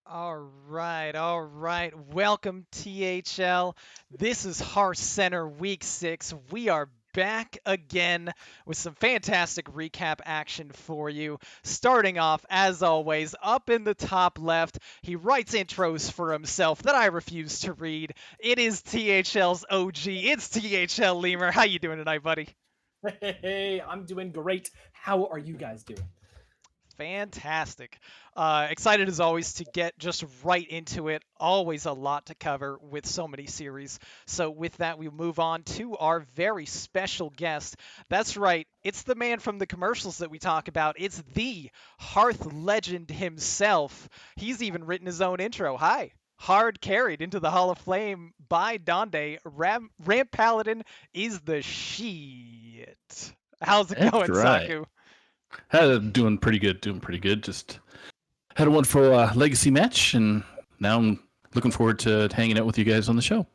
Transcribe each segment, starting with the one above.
All right. Welcome, THL. This is Hearthcenter Week 6. We are back again with some fantastic recap action for you. Starting off, as always, up in the top left, he writes intros for himself that I refuse to read. It is THL's OG. It's THL Leumer. How you doing tonight, buddy? Hey, I'm doing great. How are you guys doing? Fantastic. Excited as always to get just right into it. Always a lot to cover with so many series. So, with that, we move on to our very special guest. That's right, it's the man from the commercials that we talk about. It's the Hearth legend himself. He's even written his own intro. Hi. Hard carried into the Hall of Fame by Donde. Ramp Paladin is the shit. How's it That's going, right. Saku? Doing pretty good. Doing pretty good. Just had a wonderful legacy match, and now I'm looking forward to hanging out with you guys on the show.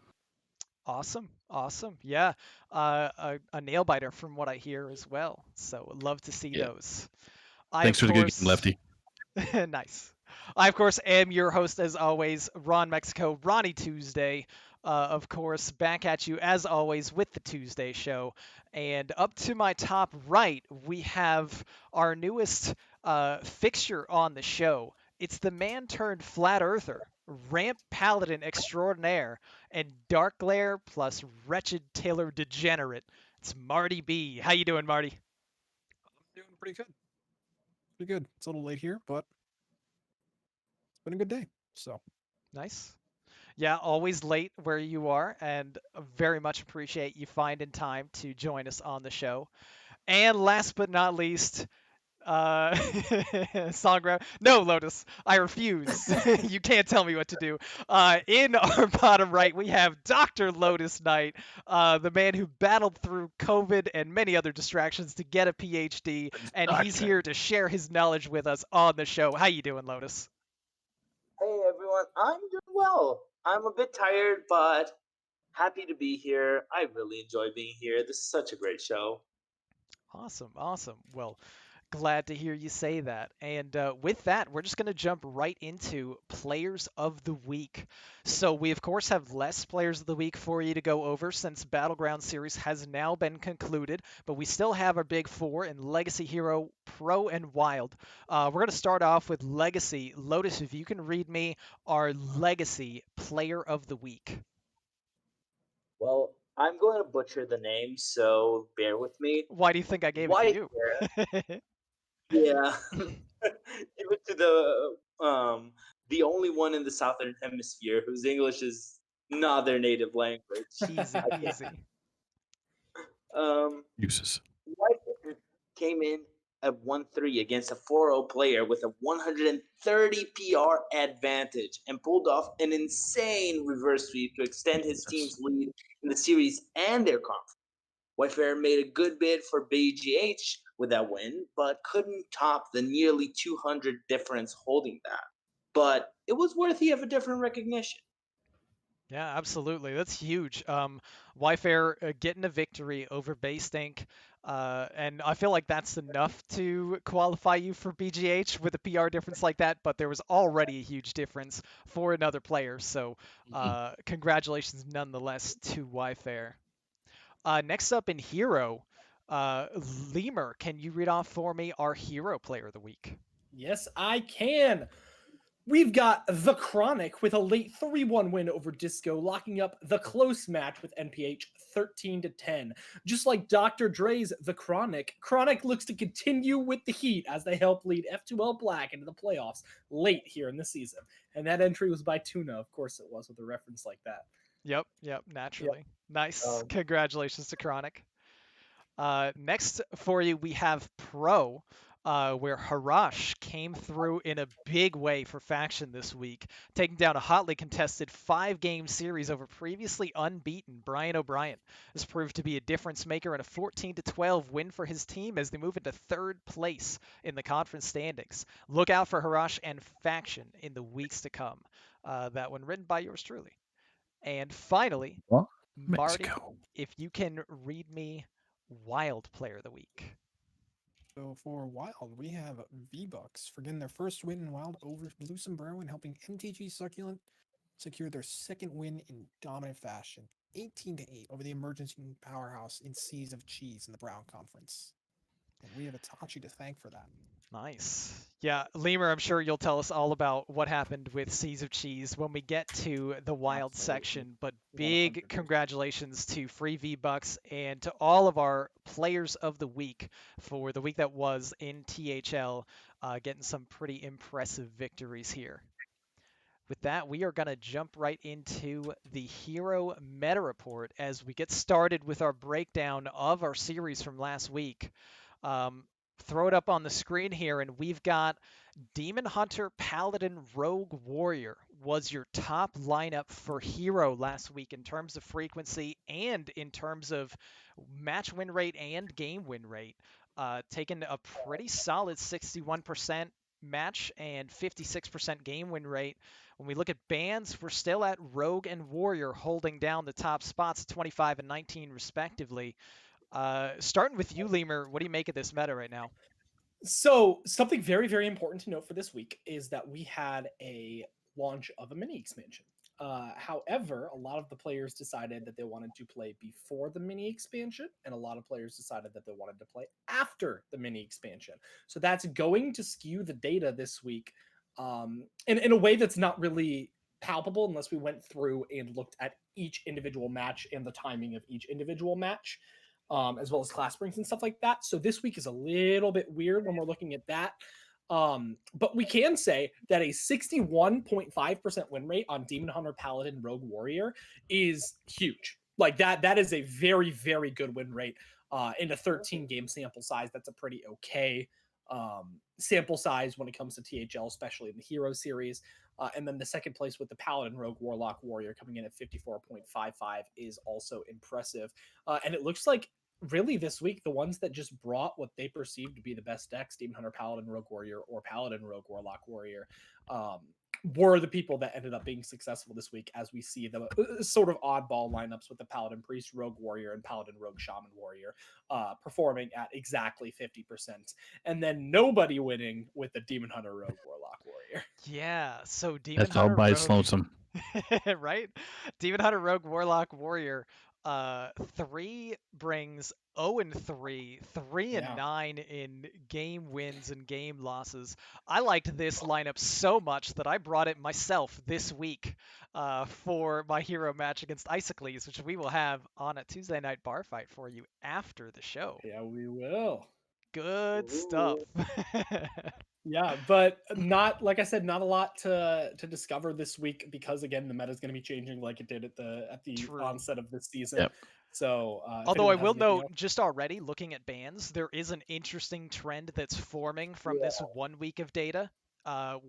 Awesome, awesome. Yeah, a nail biter from what I hear as well. So love to see Yeah. those. I Thanks of for the good game, course, Lefty. nice. I of course am your host as always, RonMexico, Ronnie Tuesday. Of course, back at you as always with the Tuesday show. And up to my top right, we have our newest fixture on the show. It's the man turned flat earther, Ramp Paladin extraordinaire, and Dark Glare plus Wretched Taylor Degenerate. It's Marty B. How you doing, Marty? Doing pretty good. Pretty good. It's a little late here, but it's been a good day. So Nice. Yeah, always late where you are, and very much appreciate you finding time to join us on the show. And last but not least, uh, Songra. No, Lotus, I refuse. You can't tell me what to do. In our bottom right, we have Dr. LotusKnight, the man who battled through COVID and many other distractions to get a PhD, and he's Doctor. here to share his knowledge with us on the show. How you doing, Lotus? Hey everyone, I'm doing well. I'm a bit tired, but happy to be here. I really enjoy being here. This is such a great show. Awesome, awesome. Well, glad to hear you say that. And with that, we're just going to jump right into Players of the Week. So, we of course have less Players of the Week for you to go over since Battleground Series has now been concluded, but we still have our big four in Legacy Hero, Pro, and Wild. We're going to start off with Legacy. Lotus, if you can read me our Legacy Player of the Week. Well, I'm going to butcher the name, so bear with me. Why do you think I gave it to White you? hair. Yeah. Give it to the only one in the southern hemisphere whose English is not their native language. Easy, easy. Um Uses. White came in at 1-3 against a 4-0 player with a 130 PR advantage and pulled off an insane reverse sweep to extend his team's lead in the series and their conference. Whitefair made a good bid for BGH with that win, but couldn't top the nearly 200 difference holding that. But it was worthy of a different recognition. Yeah, absolutely. That's huge. Wyfair getting a victory over Baystink, and I feel like that's enough to qualify you for BGH with a PR difference like that, but there was already a huge difference for another player, so congratulations nonetheless to Wyfair. Next up in Hero, Lemur, can you read off for me our Hero Player of the Week? Yes, I can. We've got The Chronic with a late 3-1 win over Disco, locking up the close match with NPH 13-10. Just like Dr. Dre's The Chronic, Chronic looks to continue with the heat as they help lead F2L Black into the playoffs late here in the season. And that entry was by Tuna, of course it was, with a reference like that. Yep, naturally. Nice. Congratulations to Chronic. Next for you, we have Pro, where Harash came through in a big way for Faction this week, taking down a hotly contested 5-game series over previously unbeaten Brian O'Brien. This proved to be a difference maker and a 14-12 win for his team as they move into third place in the conference standings. Look out for Harash and Faction in the weeks to come. That one written by yours truly. And finally, Well, Marty, Mexico. if you can read me Wild Player of the Week. So for Wild, we have V-Bucks for getting their first win in Wild over Blue Sombrero and helping MTG Succulent secure their second win in dominant fashion, 18-8 over the emerging powerhouse in Seas of Cheese in the Brown Conference. And we have Itachi to thank for that. Nice. Yeah, Leumer, I'm sure you'll tell us all about what happened with Seas of Cheese when we get to the Wild Absolutely. section. But big 100%. congratulations to Free V-Bucks and to all of our players of the week for the week that was in THL, getting some pretty impressive victories here. With that, we are going to jump right into the Hero Meta Report as we get started with our breakdown of our series from last week. Throw it up on the screen here, and we've got Demon Hunter, Paladin, Rogue, Warrior was your top lineup for Hero last week in terms of frequency and in terms of match win rate and game win rate. Taking a pretty solid 61% match and 56% game win rate. When we look at bans, we're still at Rogue and Warrior holding down the top spots, 25 and 19 respectively. Starting with you, Leumer, what do you make of this meta right now? So something very, very important to note for this week is that we had a launch of a mini expansion. However, a lot of the players decided that they wanted to play before the mini expansion, and a lot of players decided that they wanted to play after the mini expansion. So that's going to skew the data this week in a way that's not really palpable unless we went through and looked at each individual match and the timing of each individual match. As well as class brings and stuff like that. So this week is a little bit weird when we're looking at that. But we can say that a 61.5% win rate on Demon Hunter, Paladin, Rogue, Warrior is huge. Like that is a very, very good win rate. In a 13 game sample size, that's a pretty okay sample size when it comes to THL, especially in the Hero series. And then the second place with the Paladin, Rogue, Warlock, Warrior coming in at 54.55 is also impressive. And it looks like really this week, the ones that just brought what they perceived to be the best decks, Demon Hunter, Paladin, Rogue, Warrior, or Paladin, Rogue, Warlock, Warrior, were the people that ended up being successful this week, as we see the sort of oddball lineups with the Paladin, Priest, Rogue, Warrior, and Paladin, Rogue, Shaman, Warrior performing at exactly 50%. And then nobody winning with the Demon Hunter, Rogue, Warlock, Warrior. Yeah, so Demon That's Hunter, all by Rogue, lonesome. right? Demon Hunter, Rogue, Warlock, Warrior. 3 brings 0 and 3, 3 and 9 in game wins and game losses. I liked this lineup so much that I brought it myself this week for my hero match against Isocles, which we will have on a Tuesday night bar fight for you after the show. Yeah, we will. Good stuff. Yeah, but not, like I said, not a lot to discover this week because again the meta is going to be changing like it did at the True. onset of this season. Yep. So although I will note, just already looking at bans, there is an interesting trend that's forming from this 1 week of data,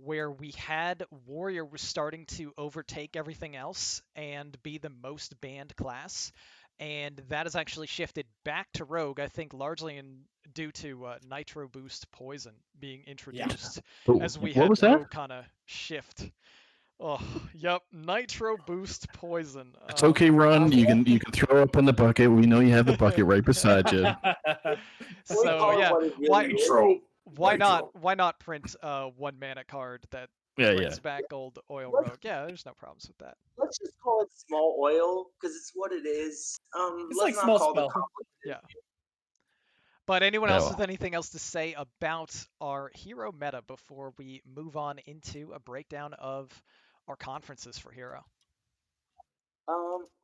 where we had Warrior was starting to overtake everything else and be the most banned class. And that has actually shifted back to Rogue, I think largely due to Nitro Boost Poison being introduced, as we had Rogue kind of shift. Oh, yep, Nitro Boost Poison. It's okay, Run. You can throw up in the bucket. We know you have the bucket right beside you. So yeah, why not print 1 mana card that brings back gold oil Rogue? Yeah, there's no problems with that. Let's just call it small oil because it's what it is. It's like small spell. Yeah. But anyone else with anything else to say about our hero meta before we move on into a breakdown of our conferences for hero?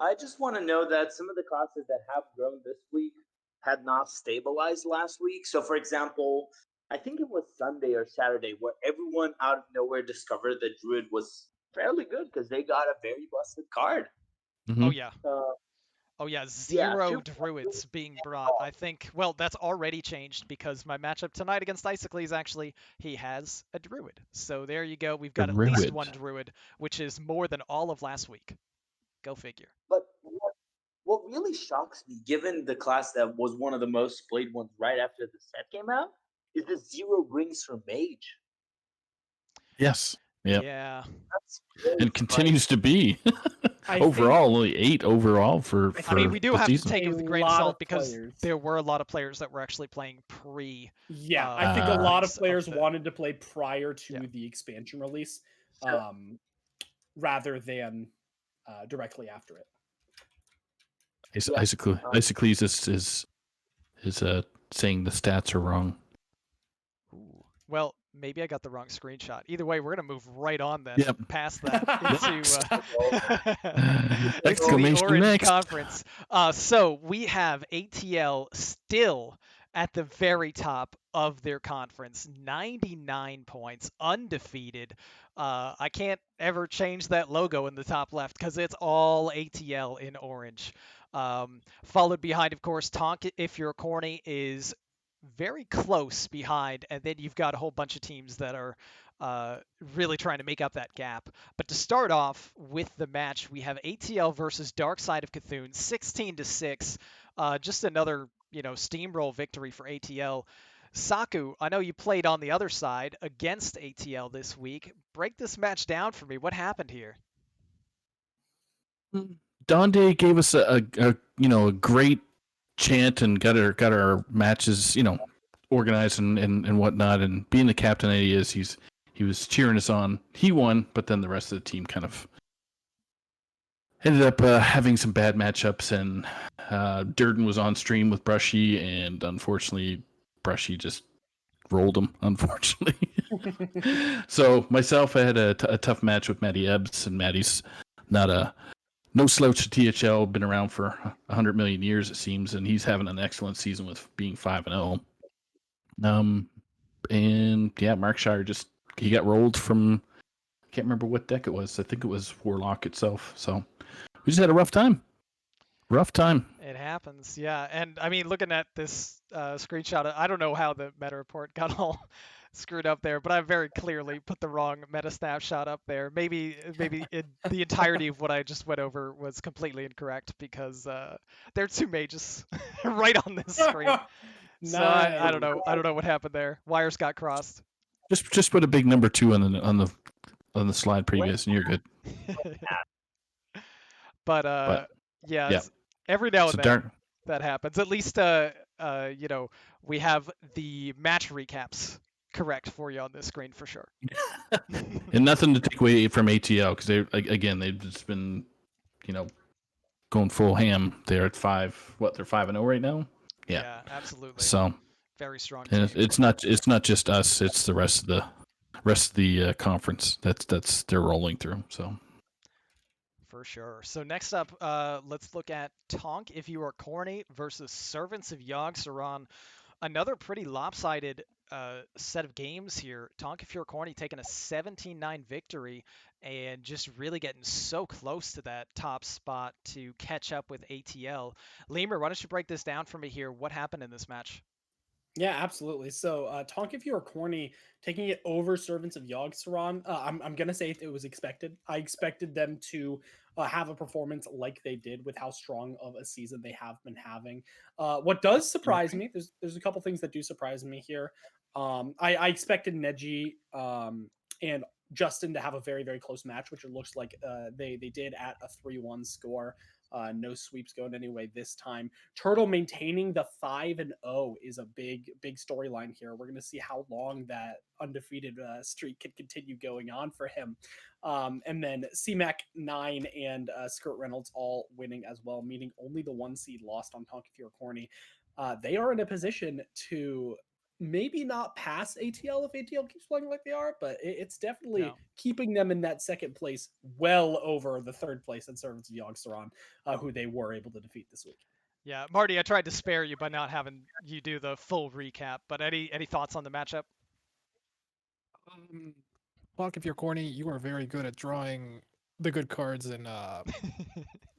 I just want to know that some of the classes that have grown this week had not stabilized last week. So, for example, I think it was Sunday or Saturday where everyone out of nowhere discovered that Druid was fairly good because they got a very busted card. Mm-hmm. Oh, yeah. Oh, yeah, 0 Druids being brought. I think, well, that's already changed because my matchup tonight against Isocles, actually, he has a Druid. So there you go. We've got at least 1 Druid, which is more than all of last week. Go figure. But what really shocks me, given the class that was one of the most played ones right after the set came out, is the 0 brings for Mage. Yes. Yep. Yeah. And continues to be. I overall, only 8 overall for I mean, we do the have to season. take it A with a grain of lot salt of because players. there were a lot of players that were actually playing pre. Yeah, I think a lot of release players the- wanted to play prior to Yeah. the expansion release, rather than directly after it. Isocles is saying the stats are wrong. Ooh. Well, maybe I got the wrong screenshot. Either way, we're gonna move right on then, Yep. past that into into the Exclamation Orange next. Conference. So we have ATL still at the very top of their conference, 99 points, undefeated. I can't ever change that logo in the top left because it's all ATL in orange. Followed behind, of course, Tonk, if you're corny, is very close behind, and then you've got a whole bunch of teams that are really trying to make up that gap. But to start off with the match, we have ATL versus Dark Side of Cthulhu, 16-6. Just another, steamroll victory for ATL. Saku, I know you played on the other side against ATL this week. Break this match down for me. What happened here? Donde gave us a great chant and got our matches organized and whatnot. And being the captain that he is, he was cheering us on. He won, but then the rest of the team kind of ended up having some bad matchups. And Durden was on stream with Brushy, and unfortunately, Brushy just rolled him. Unfortunately, so myself, I had a tough match with Matty Ebbs, and Matty's no slouch to THL, been around for 100 million years, it seems, and he's having an excellent season with being 5-0. And yeah, Mark Shire he got rolled from, I can't remember what deck it was. I think it was Warlock itself. So we just had a rough time. It happens, yeah. And I mean, looking at this screenshot, I don't know how the meta report got all screwed up there, but I very clearly put the wrong meta snapshot up there. Maybe the entirety of what I just went over was completely incorrect because there are 2 mages right on this screen. So I don't know. I don't know what happened there. Wires got crossed. Just put a big number 2 on the slide previous, and you're good. But yeah. Every now and then that happens. At least we have the match recaps correct for you on this screen for sure. And nothing to take away from ATL because they've just been going full ham. They're at 5. They're 5-0 right now. Yeah, absolutely. So very strong. And it's not just us. It's the rest of the conference. That's they're rolling through. So. For sure. So next up, let's look at Tonk, If You Are Corny, versus Servants of Yogg-Saron. Another pretty lopsided set of games here. Tonk, If You're Corny, taking a 17-9 victory and just really getting so close to that top spot to catch up with ATL. Leumer, why don't you break this down for me here? What happened in this match? Yeah, absolutely. So, Tonk, If You Are Corny, taking it over Servants of Yogg-Saron, I'm going to say it was expected. I expected them to have a performance like they did with how strong of a season they have been having. What does surprise me, there's a couple things that do surprise me here. I expected Neji and Justin to have a very, very close match, which it looks like they did at a 3-1 score. No sweeps going anyway this time. Turtle maintaining the 5-0 is a big storyline here. We're going to see how long that undefeated streak can continue going on for him. And then C-Mac 9 and Skirt Reynolds all winning as well, meaning only the 1 seed lost on Tonk If You're Corny. They are in a position to maybe not pass ATL if ATL keeps playing like they are, but it's definitely keeping them in that second place, well over the third place in Servants of Yogg-Saron, who they were able to defeat this week. Yeah, Marty, I tried to spare you by not having you do the full recap, but any thoughts on the matchup? Tonk, If You're Corny, you are very good at drawing the good cards in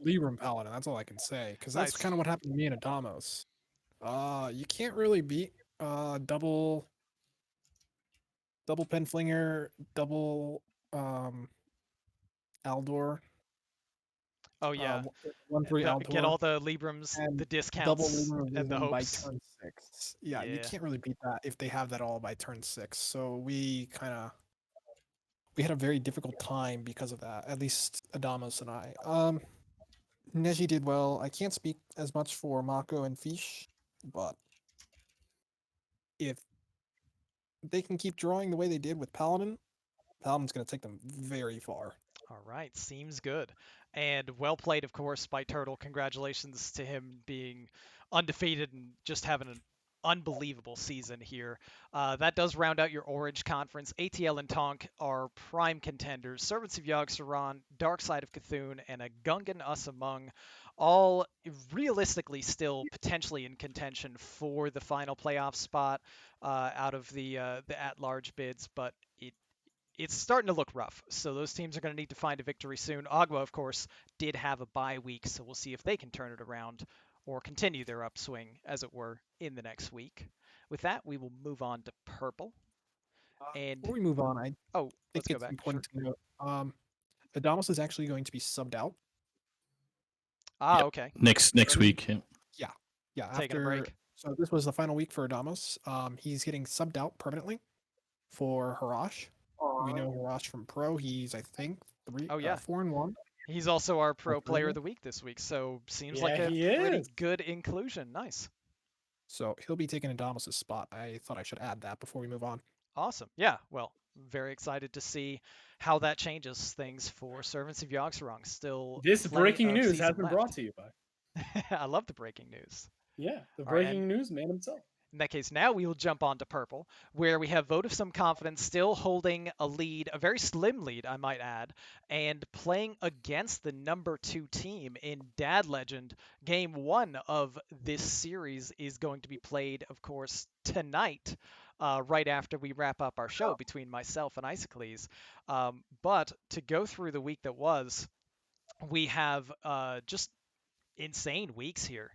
Libram Paladin. That's all I can say, because that's kind of what happened to me in Adamos. You can't really beat double Penflinger, double Aldor. Oh yeah, 1-3 Aldor. Get all the Librams, the discounts, and the hopes by turn 6. Yeah, you can't really beat that if they have that all by turn 6. So we kind of we had a very difficult time because of that. At least Adamas and I. Neji did well. I can't speak as much for Mako and Fish, but if they can keep drawing the way they did with Paladin's going to take them very far. All right, seems good. And well played, of course, by Turtle. Congratulations to him being undefeated and just having an unbelievable season here. That does round out your Orange Conference. ATL and Tonk are prime contenders. Servants of Yogg-Saron, Dark Side of Cthulhu, and a Gungan Us Among, all realistically still potentially in contention for the final playoff spot out of the at-large bids, but it's starting to look rough. So those teams are going to need to find a victory soon. Agua, of course, did have a bye week, so we'll see if they can turn it around or continue their upswing, as it were, in the next week. With that, we will move on to purple. And before we move on, I think it's go back. important to note. Adamas is actually going to be subbed out. Ah, Yep. okay. Next week. Yeah. Yeah. Taking a break. So this was the final week for Adamas. He's getting subbed out permanently for Harash. We know Harash from Pro. He's, I think, 4-1. He's also our Pro Player of the Week this week, so seems like a pretty good inclusion. Nice. So he'll be taking Adamas' spot. I thought I should add that before we move on. Awesome. Yeah, well, very excited to see how that changes things for Servants of Yogg-Saron. Still, this breaking news has been brought to you by. I love the breaking news. Yeah, the breaking news man himself. In that case, now we will jump on to purple, where we have Vote of Some Confidence still holding a lead, a very slim lead, I might add, and playing against the number 2 team in Dad Legend. Game 1 of this series is going to be played, of course, tonight, right after we wrap up our show between myself and Isocles. But to go through the week that was, we have just insane weeks here.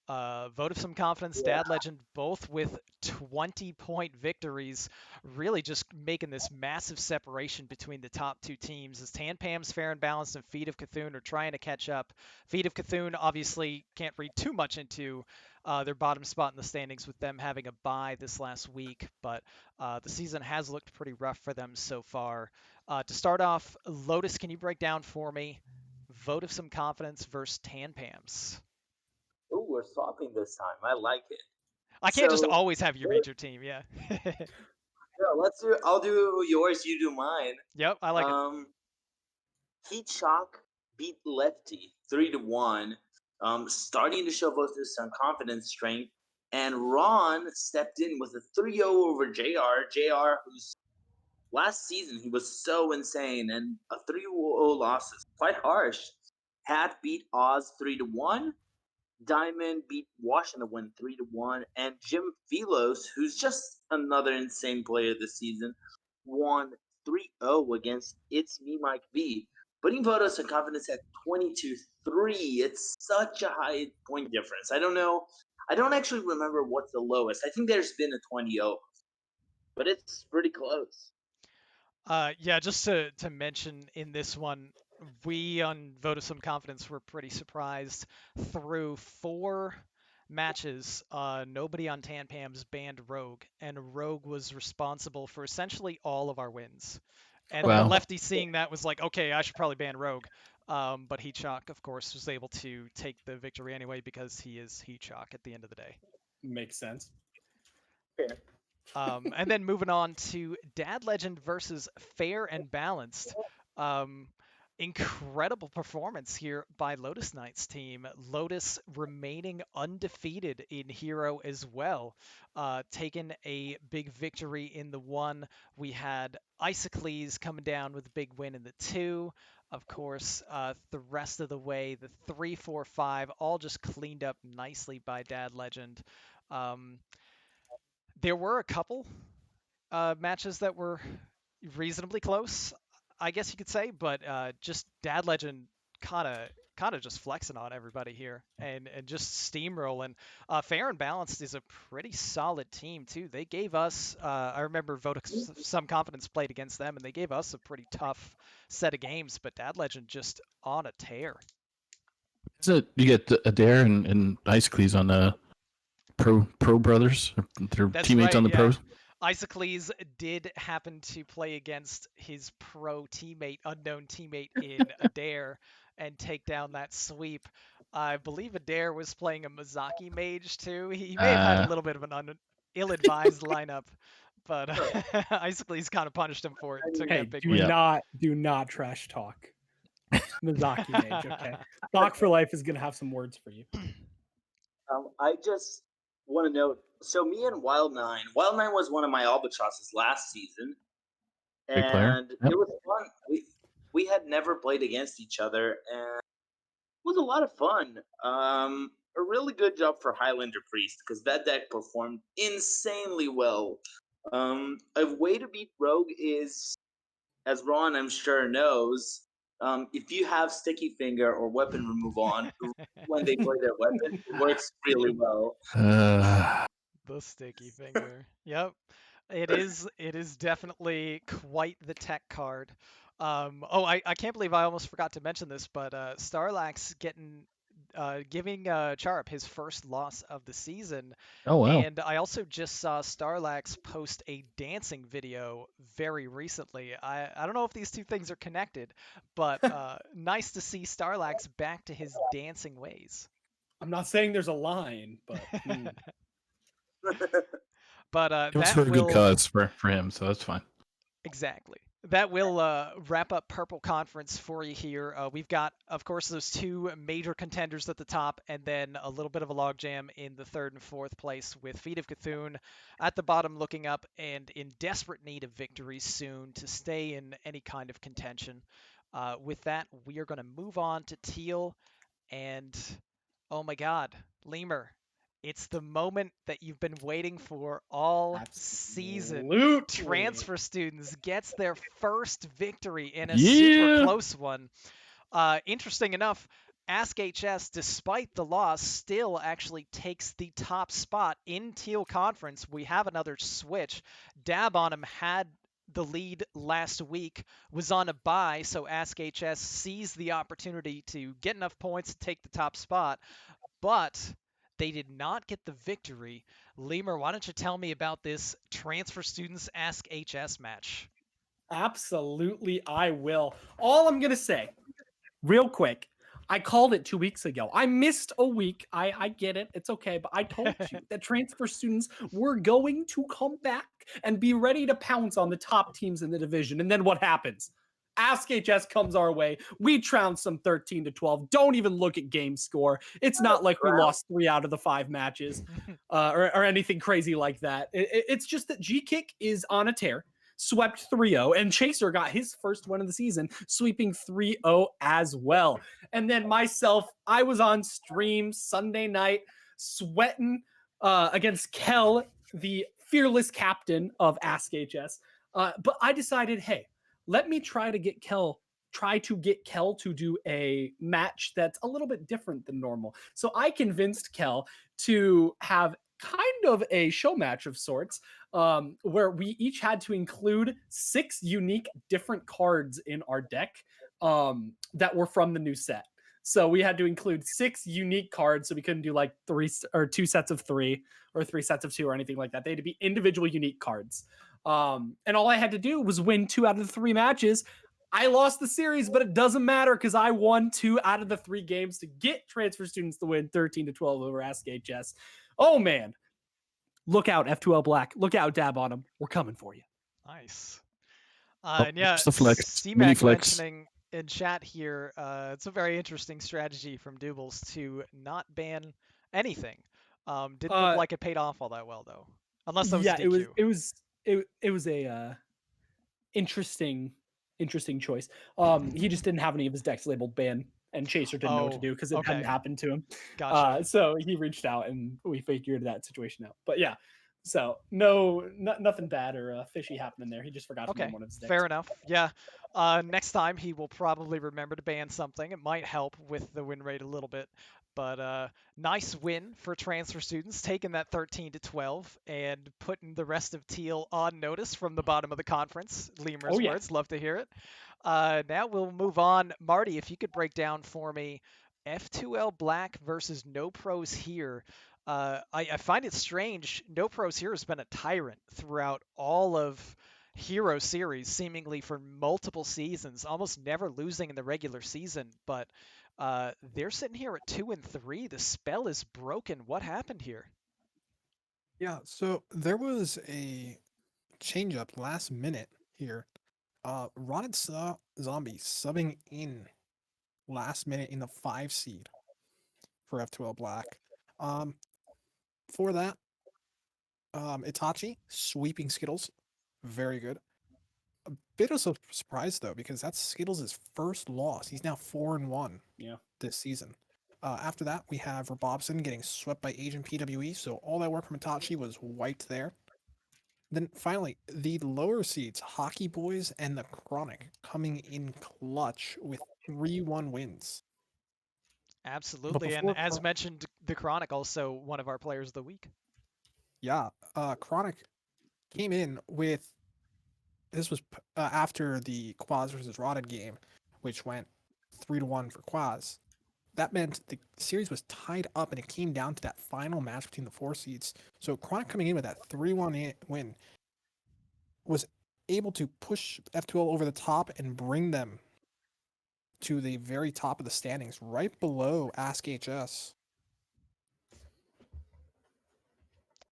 Vote of Some Confidence, Dad Legend, both with 20-point victories, really just making this massive separation between the top 2 teams as Tanpam's Fair and Balanced and Feet of Cthulhu are trying to catch up. Feet of Cthulhu obviously can't read too much into their bottom spot in the standings with them having a bye this last week, but the season has looked pretty rough for them so far. To start off, Lotus, can you break down for me Vote of Some Confidence versus Tanpam's? Ooh, we're swapping this time. I like it. I can't just always have you read your team, yeah. Let's do. I'll do yours. You do mine. Yep, I like it. Heat Shock beat Lefty 3-1, starting to show both some confidence strength. And Ron stepped in with a 3-0 over JR. JR, who's last season he was so insane, and a 3-0 loss is quite harsh. Hat beat Oz 3-1. Diamond beat Washington win 3-1, and Jim Philos, who's just another insane player this season, won 3-0 against It's Me Mike B. Putting Vote of Some Confidence at 22-3. It's such a high point difference. I don't know. I don't actually remember what's the lowest. I think there's been a 20-0, but it's pretty close. Yeah, just to mention in this one, we on Vote of Some Confidence were pretty surprised. Through 4 matches, nobody on Tanpam's banned Rogue, and Rogue was responsible for essentially all of our wins. And the lefty seeing that was like, okay, I should probably ban Rogue. But Heat Shock, of course, was able to take the victory anyway because he is Heat Shock at the end of the day. Makes sense. Fair. And then moving on to Dad Legend versus Fair and Balanced. Incredible performance here by LotusKnight's team. Lotus remaining undefeated in Hero as well, taking a big victory in the 1. We had Isocles coming down with a big win in the 2. Of course, the rest of the way, the 3, 4, 5, all just cleaned up nicely by Dad Legend. There were a couple matches that were reasonably close, I guess you could say, but just Dad Legend kind of just flexing on everybody here and just steamrolling. Fair and Balanced is a pretty solid team too. They gave us, I remember Vote of Some Confidence played against them, and they gave us a pretty tough set of games. But Dad Legend just on a tear. So you get Adair and Isocles on the Pro Brothers. They're teammates on the pros. Isocles did happen to play against his unknown teammate in Adair, and take down that sweep. I believe Adair was playing a Mizaki mage too. He may have had a little bit of an ill-advised lineup, but Isocles kind of punished him for it and took Hey, that big do win. not trash talk Mizaki Mage, okay? Doc for Life is gonna have some words for you. I just want to note. So me and Wild9 was one of my albatrosses last season, Big player. and Yep. it was fun. We had never played against each other, and it was a lot of fun. A really good job for Highlander Priest because that deck performed insanely well. A way to beat Rogue is, as Ron I'm sure knows, if you have Sticky Finger or Weapon Removal on when they play their weapon, it works really well. The Sticky Finger. Yep. It is definitely quite the tech card. I can't believe I almost forgot to mention this, but Starlax giving Charp his first loss of the season. Oh wow. And I also just saw Starlax post a dancing video very recently. I don't know if these two things are connected, but nice to see Starlax back to his dancing ways. I'm not saying there's a line, but But It was that for a will good cause for him, so that's fine. exactly. That will wrap up Purple Conference for you here. We've got, of course, those two major contenders at the top, and then a little bit of a logjam in the third and fourth place with Feet of Cthulhu at the bottom looking up and in desperate need of victories soon to stay in any kind of contention. With that, we are going to move on to Teal, and oh my God, Leumer. It's the moment that you've been waiting for all season. Absolutely. Transfer Students gets their first victory in a super close one. Interesting enough, Ask HS, despite the loss, still actually takes the top spot in Teal Conference. We have another switch. Dab on him had the lead last week, was on a bye, so Ask HS sees the opportunity to get enough points to take the top spot, but they did not get the victory. Leumer, why don't you tell me about this Transfer Students Ask HS match? Absolutely, I will. All I'm going to say, real quick, I called it 2 weeks ago. I missed a week. I get it. It's okay. But I told you that Transfer Students were going to come back and be ready to pounce on the top teams in the division. And then what happens? Ask HS comes our way. We trounced them 13-12. Don't even look at game score. It's not like we lost 3 out of the 5 matches or anything crazy like that. It's just that G-Kick is on a tear. Swept 3-0, and Chaser got his first win of the season, sweeping 3-0 as well. And then myself, I was on stream Sunday night, sweating against Kel, the fearless captain of Ask HS. But I decided, hey, let me try to get Kel to do a match that's a little bit different than normal. So I convinced Kel to have kind of a show match of sorts, where we each had to include 6 unique different cards in our deck that were from the new set. So we had to include 6 unique cards, so we couldn't do like 3 or 2 sets of 3 or 3 sets of 2 or anything like that. They had to be individual unique cards. And all I had to do was win 2 out of the 3 matches. I lost the series, but it doesn't matter because I won 2 out of the 3 games to get Transfer Students to win 13-12 over Ask HS. Oh man, look out, F2L Black. Look out, Dab on him. We're coming for you. Nice. And yeah, just a flex. Mini C-Mac flex. mentioning in chat here, it's a very interesting strategy from Doubles to not ban anything. Didn't look like it paid off all that well though, unless that was DQ. It was a interesting choice. He just didn't have any of his decks labeled ban, and Chaser didn't know what to do because it hadn't happened to him. Gotcha. So he reached out and we figured that situation out. But yeah, so nothing bad or fishy happening there. He just forgot to ban one of his decks. Fair enough. Yeah. Next time he will probably remember to ban something. It might help with the win rate a little bit. But nice win for Transfer Students, taking that 13-12 and putting the rest of Teal on notice from the bottom of the conference. Leumer's words, love to hear it. Now we'll move on. Marty, if you could break down for me F2L Black versus No Pros here. I find it strange. No Pros here has been a tyrant throughout all of Hero Series, seemingly for multiple seasons, almost never losing in the regular season. But they're sitting here at 2-3. The spell is broken. What happened here? Yeah, so there was a change up last minute here. Rotted Zombie subbing in last minute in the 5 seed for F2L Black. For that, Itachi sweeping Skittles, very good. A bit of a surprise though, because that's Skittles' first loss. He's now 4-1 this season. After that, we have Robobson getting swept by Agent PWE, so all that work from Itachi was wiped there. Then finally, the lower seeds, Hockey Boys and the Chronic, coming in clutch with 3-1 wins. Absolutely, and before as mentioned, the Chronic also one of our players of the week. Yeah, Chronic came in with, this was after the Quaz versus Rotted game, which went 3-1 for Quaz. That meant the series was tied up and it came down to that final match between the 4 seeds. So Chronic coming in with that 3-1 win was able to push F2L over the top and bring them to the very top of the standings, right below Ask HS.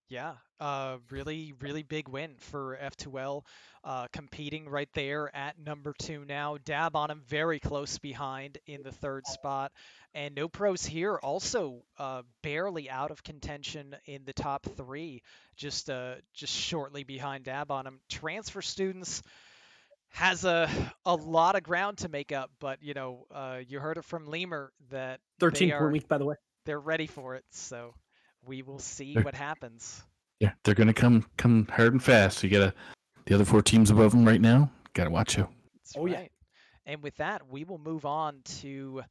Yeah, really, really big win for F2L, competing right there at number 2 now. Dab on him very close behind in the 3rd spot. And No Pros here also barely out of contention in the top 3, just shortly behind Dab on him. Transfer Students has a lot of ground to make up, but you heard it from Leumer that 13-point week, by the way. they're ready for it. So we will see what happens. Yeah, they're gonna come hard and fast. You gotta, the other 4 teams above them right now, gotta watch out. That's right. Yeah. And with that, we will move on to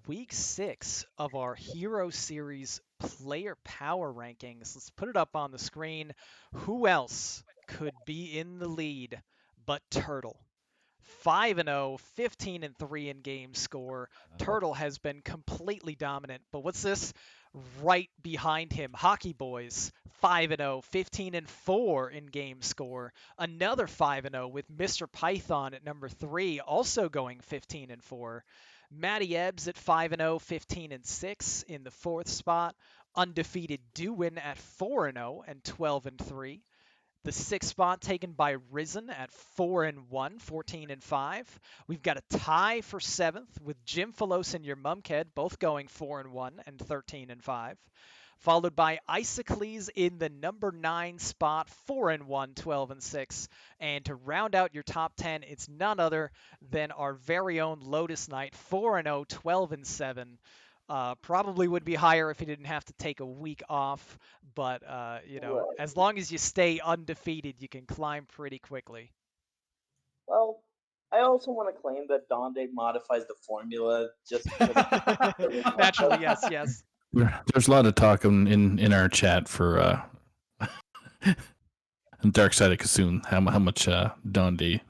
week 6 of our Hero Series player power rankings. Let's put it up on the screen. Who else could be in the lead but Turtle? 5-0, 15-3 in game score. Turtle has been completely dominant. But what's this? Right behind him, Hockey Boys, 5-0, 15-4 in game score. Another 5-0 with Mr. Python at number 3, also going 15-4. MartyB at 5-0, 15-6 in the 4th spot. Undefeated Dewin at 4-0 and 12-3. The 6th spot taken by Risen at 4-1, 14-5. We've got a tie for 7th with Jim Falos and your Mumked both going 4-1 and 13-5. Followed by Isocles in the number 9 spot, 4-1, 12-6. And to round out your top 10, it's none other than our very own LotusKnight, 4-0, 12-7. Probably would be higher if he didn't have to take a week off, but as long as you stay undefeated, you can climb pretty quickly. Well, I also want to claim that Donde modifies the formula just naturally. Yes. There's a lot of talk in our chat for Dark Side of Kassoon, how much Donde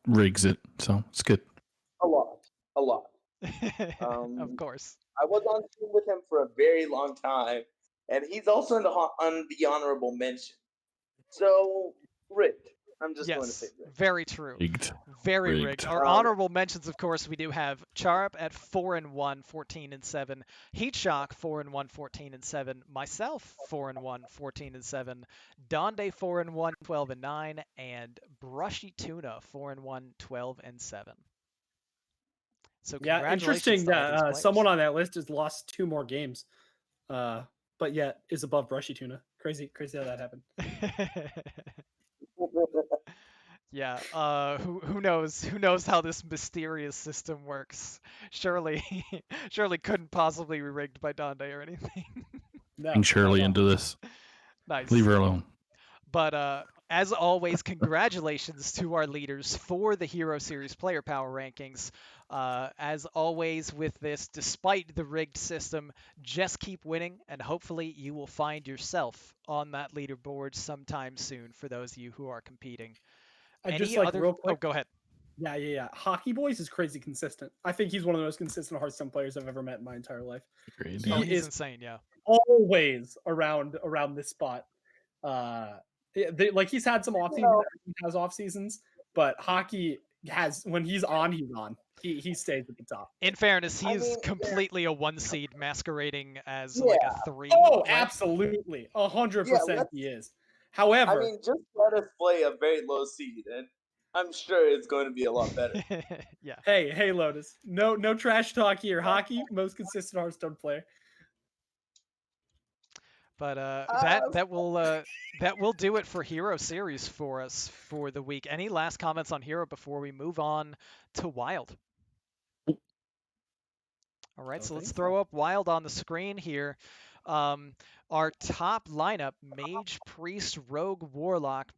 rigs it, so it's good. A lot. Of course. I was on team with him for a very long time, and he's also on the honorable mention. So, rigged. I'm just going to say rigged. Very true. Rigged. Very rigged. Our honorable mentions, of course, we do have Charup at 4-1, 14-7. Heatshock 4-1, 14-7. Myself 4-1, 14-7. Donde 4-1, 12-9, and Brushy Tuna 4-1, 12-7. So interesting that someone on that list has lost 2 more games, but yet is above Brushy Tuna. Crazy how that happened. Yeah. Who knows? Who knows how this mysterious system works? Surely couldn't possibly be rigged by Donde or anything. No. Bring Shirley into this. Nice. Leave her alone. But as always, congratulations to our leaders for the Hero Series player power rankings. As always with this, despite the rigged system, just keep winning, and hopefully you will find yourself on that leaderboard sometime soon for those of you who are competing. Real quick, go ahead. Yeah. Hockey Boys is crazy consistent. I think he's one of the most consistent Hearthstone players I've ever met in my entire life. Agreed. He He's is insane, yeah. always around this spot. Like he's had some off seasons, he has off seasons, but hockey has when he's on, he's on. He stays at the top. In fairness, I he's mean, completely a 1 seed masquerading as Yeah. like a 3. Oh, right? absolutely, 100% let's- he is. I However, mean, just let us play a very low seed, and I'm sure it's going to be a lot better. Yeah. hey, Lotus, no trash talk here. Hockey, most consistent Hearthstone player. But Uh, that will do it for Hero Series for us for the week. Any last comments on Hero before we move on to Wild? All right, Don't so let's think throw up Wild on the screen here. Our top lineup: Mage, Priest, Rogue, Warlock,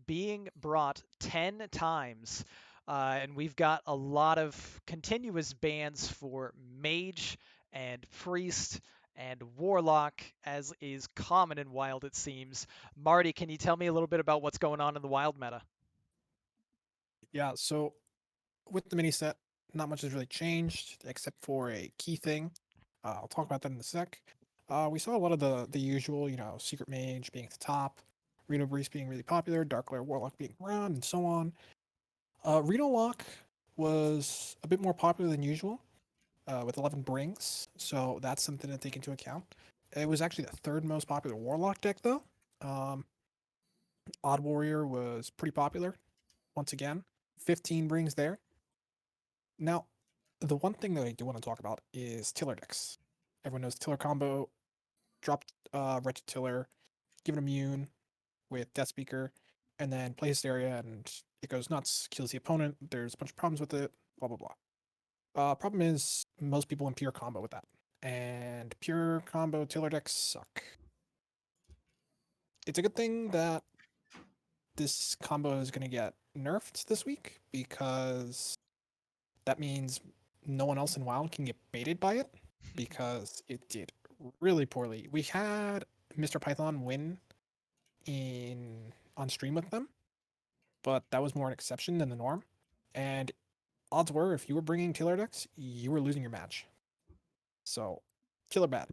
being brought 10 times. And we've got a lot of continuous bans for Mage and Priest and Warlock, as is common in Wild, it seems. Marty, can you tell me a little bit about what's going on in the Wild meta? Yeah, so with the mini set, not much has really changed except for a key thing. I'll talk about that in a sec. We saw a lot of the usual, Secret Mage being at the top, Reno Breeze being really popular, Dark Lair Warlock being around, and so on. Reno Lock was a bit more popular than usual, with 11 brings, so that's something to take into account. It was actually the third most popular Warlock deck, though. Odd Warrior was pretty popular, once again. 15 brings there. Now, the one thing that I do want to talk about is Tiller decks. Everyone knows Tiller combo, drop Wretched Tiller, give it immune with Death Speaker, and then play Hysteria, and it goes nuts, kills the opponent. There's a bunch of problems with it, blah, blah, blah. Problem is, most people in pure combo with that. And pure combo Tiller decks suck. It's a good thing that this combo is going to get nerfed this week, because that means no one else in WoW can get baited by it, because it did really poorly. We had Mr. Python win on stream with them, but that was more an exception than the norm. And odds were, if you were bringing Tiller decks, you were losing your match. So, Tiller bad.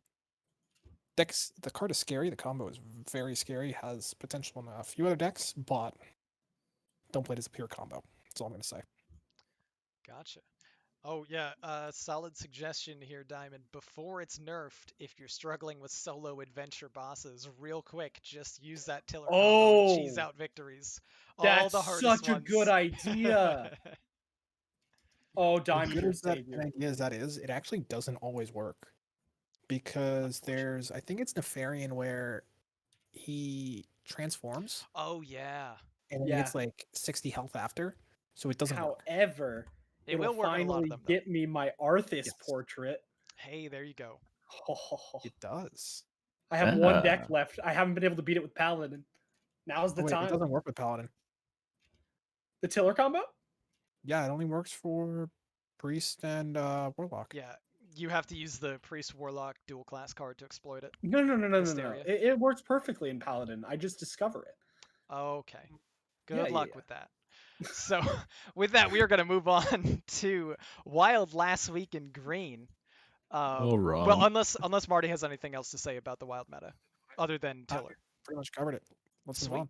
Decks, the card is scary. The combo is very scary. Has potential in a few other decks, but don't play it as a pure combo. That's all I'm going to say. Gotcha. Oh yeah, solid suggestion here, Diamond. Before it's nerfed, if you're struggling with solo adventure bosses, real quick, just use that Tiller combo and cheese out victories. All That's the hardest such a good idea. Oh, Diamond, As good your as that savior. idea as that is, it actually doesn't always work, because there's, I think it's Nefarian, where he transforms Oh yeah, and then he Yeah. gets like 60 health after, so it doesn't work. However, it it'll will work on a lot of finally them though. get me my Arthas Yes. portrait. Hey, there you go. It does. I have one deck left. I haven't been able to beat it with Paladin. Now's the Oh, wait, time. it doesn't work with Paladin. The Tiller combo? Yeah, it only works for Priest and Warlock. Yeah, you have to use the Priest Warlock dual class card to exploit it. No. Hysteria. It works perfectly in Paladin. I just discover it. Okay. Good Yeah, luck yeah. with that. So, with that, we are going to move on to Wild last week in green. All wrong. Well, unless Marty has anything else to say about the Wild meta, other than Tiller. Pretty much covered it. Let's Sweet. move on.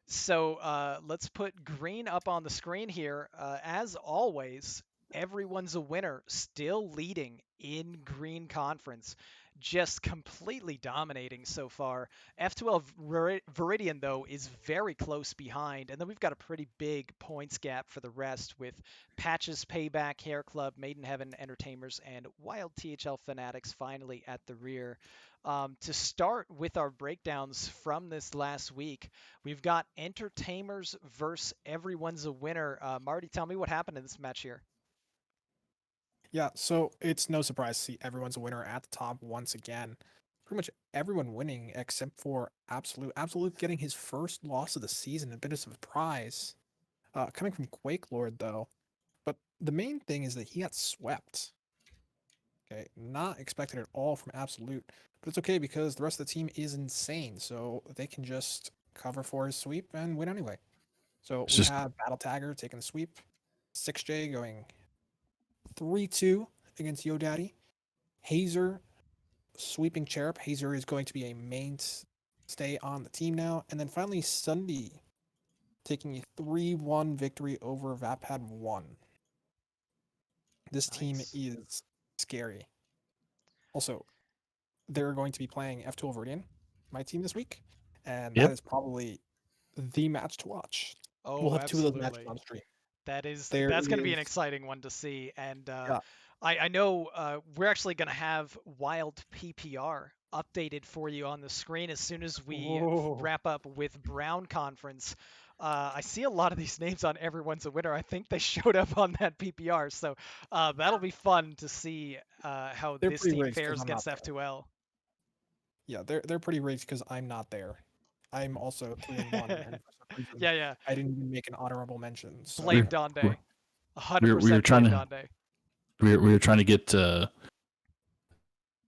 So let's put green up on the screen here. As always, everyone's a winner, still leading in Green Conference. Just completely dominating so far. F12 Viridian, though, is very close behind. And then we've got a pretty big points gap for the rest with Patches, Payback, Hair Club, Maiden Heaven, Entertainers, and Wild THL Fanatics finally at the rear. To start with our breakdowns from this last week, we've got Entertainers versus Everyone's a Winner. Marty, tell me what happened in this match here. Yeah, so it's no surprise to see everyone's a winner at the top once again. Pretty much everyone winning except for Absolute. Absolute getting his first loss of the season, a bit of a surprise. Coming from Quake Lord, though. But the main thing is that he got swept. Okay, not expected at all from Absolute. But it's okay, because the rest of the team is insane, so they can just cover for his sweep and win anyway. So we have Battle Tagger taking the sweep. 6J going 3-2 against Yo Daddy. Hazer sweeping Cherub. Hazer is going to be a mainstay on the team now. And then finally, Sunday taking a 3-1 victory over Vapad 1. This team Nice. is scary. Also, they're going to be playing F2 Viridian, my team, this week. And Yep. that is probably the match to watch. Oh, We'll have absolutely. 2 of those matches on stream. That's There going to be an is- exciting one to see. And Yeah. I know we're actually going to have Wild PPR updated for you on the screen as soon as we Whoa. wrap up with Brown Conference. I see a lot of these names on Everyone's a Winner. I think they showed up on that PPR. So that'll be fun to see how They're this pretty team rigged 'cause fares I'm against not there. F2L. Yeah, they're pretty rigged because I'm not there. I'm also 3-1, and for some reason, Yeah. I didn't even make an honorable mention. So Blame We're- Donde. we're- 100% we were trying blame to- Donde. We were trying to get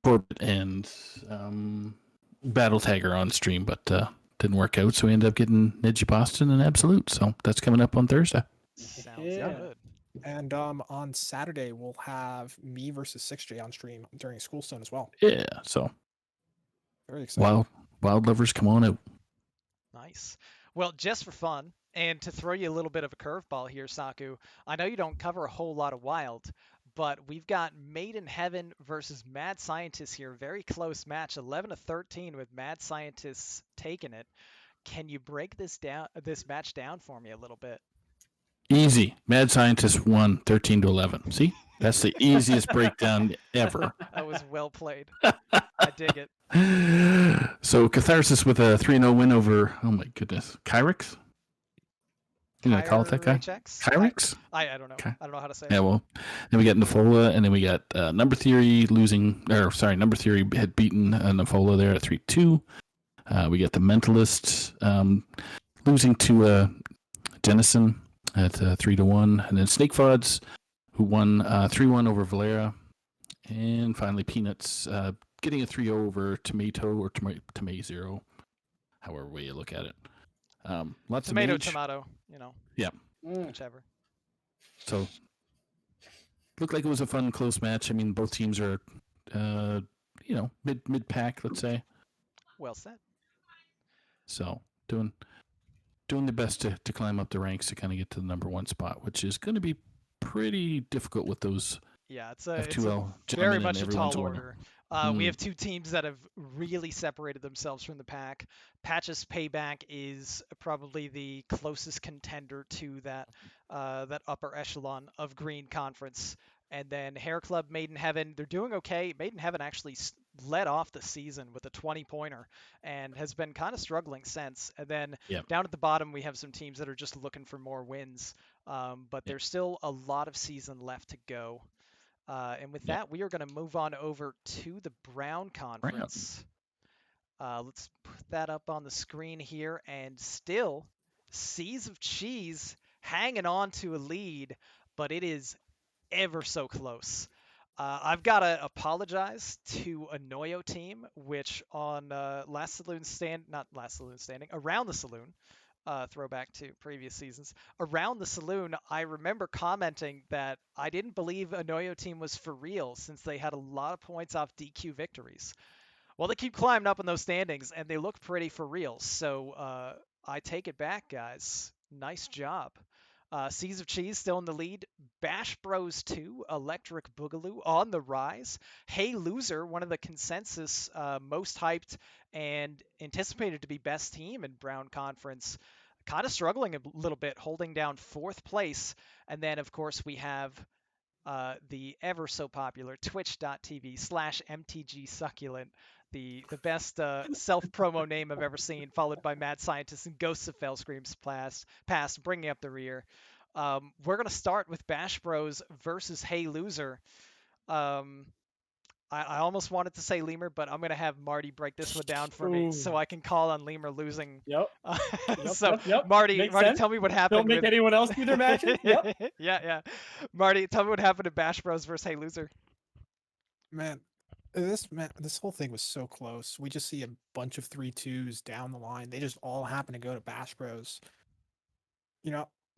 Corbett and Battle Tagger on stream, but didn't work out. So we ended up getting Neji Boston and Absolute. So that's coming up on Thursday. Sounds Yeah. good. And on Saturday we'll have me versus 6J on stream during Schoolstone as well. Yeah. So Very exciting. wild lovers, come on out. Nice. Well, just for fun, and to throw you a little bit of a curveball here, Saku, I know you don't cover a whole lot of Wild, but we've got Made in Heaven versus Mad Scientists here. Very close match, 11-13 with Mad Scientists taking it. Can you break this match down for me a little bit? Easy. Mad Scientist won 13-11. See, that's the easiest breakdown ever. That was well played. I dig it. So Catharsis with a 3-0 win over, oh my goodness, Kyrix? You gonna call it that guy? Kyrix? I don't know. Okay. I don't know how to say Yeah, it. well, then we got Nafola, and then we got Number Theory Number Theory had beaten Nafola there at 3-2. We got the Mentalist losing to Jennison at 3-1, and then Snake Fods, who won 3-1 over Valera, and finally Peanuts getting a 3-0 over Tomato or Tomato, however way you look at it. Lots Tomato, of mage. tomato, you know. Yeah. Whichever. So looked like it was a fun, close match. I mean, both teams are, mid pack, let's say. Well said. So doing the best to climb up the ranks to kind of get to the number 1 spot, which is going to be pretty difficult with those Yeah, it's F2L very gentlemen much and a everyone's tall order. order. We have 2 teams that have really separated themselves from the pack. Patch's Payback is probably the closest contender to that upper echelon of Green Conference. And then Hair Club, Made in Heaven, they're doing okay. Made in Heaven actually led off the season with a 20-pointer and has been kind of struggling since. And then down at the bottom, we have some teams that are just looking for more wins. But there's still a lot of season left to go. And with that, we are going to move on over to the Brown Conference. Let's put that up on the screen here. And still, Seas of Cheese hanging on to a lead, but it is ever so close. I've got to apologize to a Noyo team, which on Around the Saloon, throwback to previous seasons. Around the Saloon, I remember commenting that I didn't believe a Noyo team was for real since they had a lot of points off DQ victories. Well, they keep climbing up in those standings, and they look pretty for real. So I take it back, guys. Nice job. Seas of Cheese still in the lead. Bash Bros 2, Electric Boogaloo on the rise. Hey Loser, one of the consensus most hyped and anticipated to be best team in Brown Conference, kind of struggling a little bit, holding down 4th place. And then, of course, we have the ever so popular twitch.tv/MTG Succulent, the best self-promo name I've ever seen, followed by Mad Scientist and Ghosts of Fell Screams Past, bringing up the rear. We're going to start with Bash Bros versus Hey Loser. I almost wanted to say Leumer, but I'm going to have Marty break this one down for me so I can call on Leumer losing. Yep. Marty, Makes Marty, sense. tell me what happened. Don't make anyone else do their matches. Yep. Yeah. Marty, tell me what happened to Bash Bros versus Hey Loser. Man, this whole thing was so close. We just see a bunch of 3-2s down the line. They just all happen to go to Bash Bros.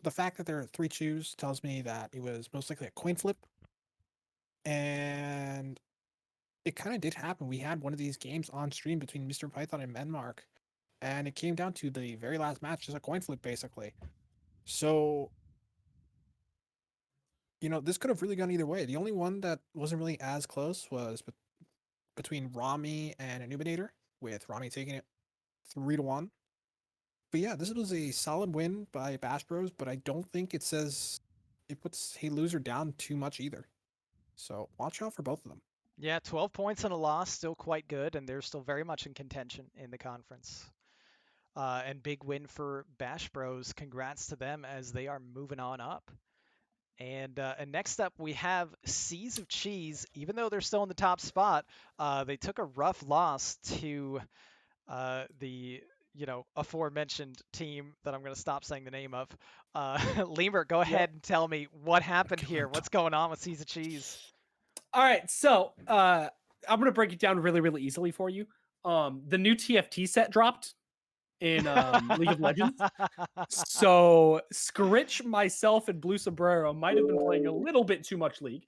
the fact that there are 3 chews tells me that it was most likely a coin flip. And it kind of did happen. We had one of these games on stream between Mr. Python and Menmark, and it came down to the very last match, just a coin flip, basically. So, this could have really gone either way. The only one that wasn't really as close was between Rami and Illuminator, with Rami taking it 3-1. But yeah, this was a solid win by Bash Bros, but I don't think it puts Hey Loser down too much either. So watch out for both of them. Yeah, 12 points and a loss, still quite good, and they're still very much in contention in the conference. And big win for Bash Bros. Congrats to them as they are moving on up. And next up, we have Seas of Cheese. Even though they're still in the top spot, they took a rough loss to the aforementioned team that I'm going to stop saying the name of. Leumer, go ahead and tell me what happened here. What's going on with Seas of Cheese? All right, so I'm going to break it down really, really easily for you. The new TFT set dropped in League of Legends. So Scritch, myself, and Blue Sombrero might have been playing a little bit too much League.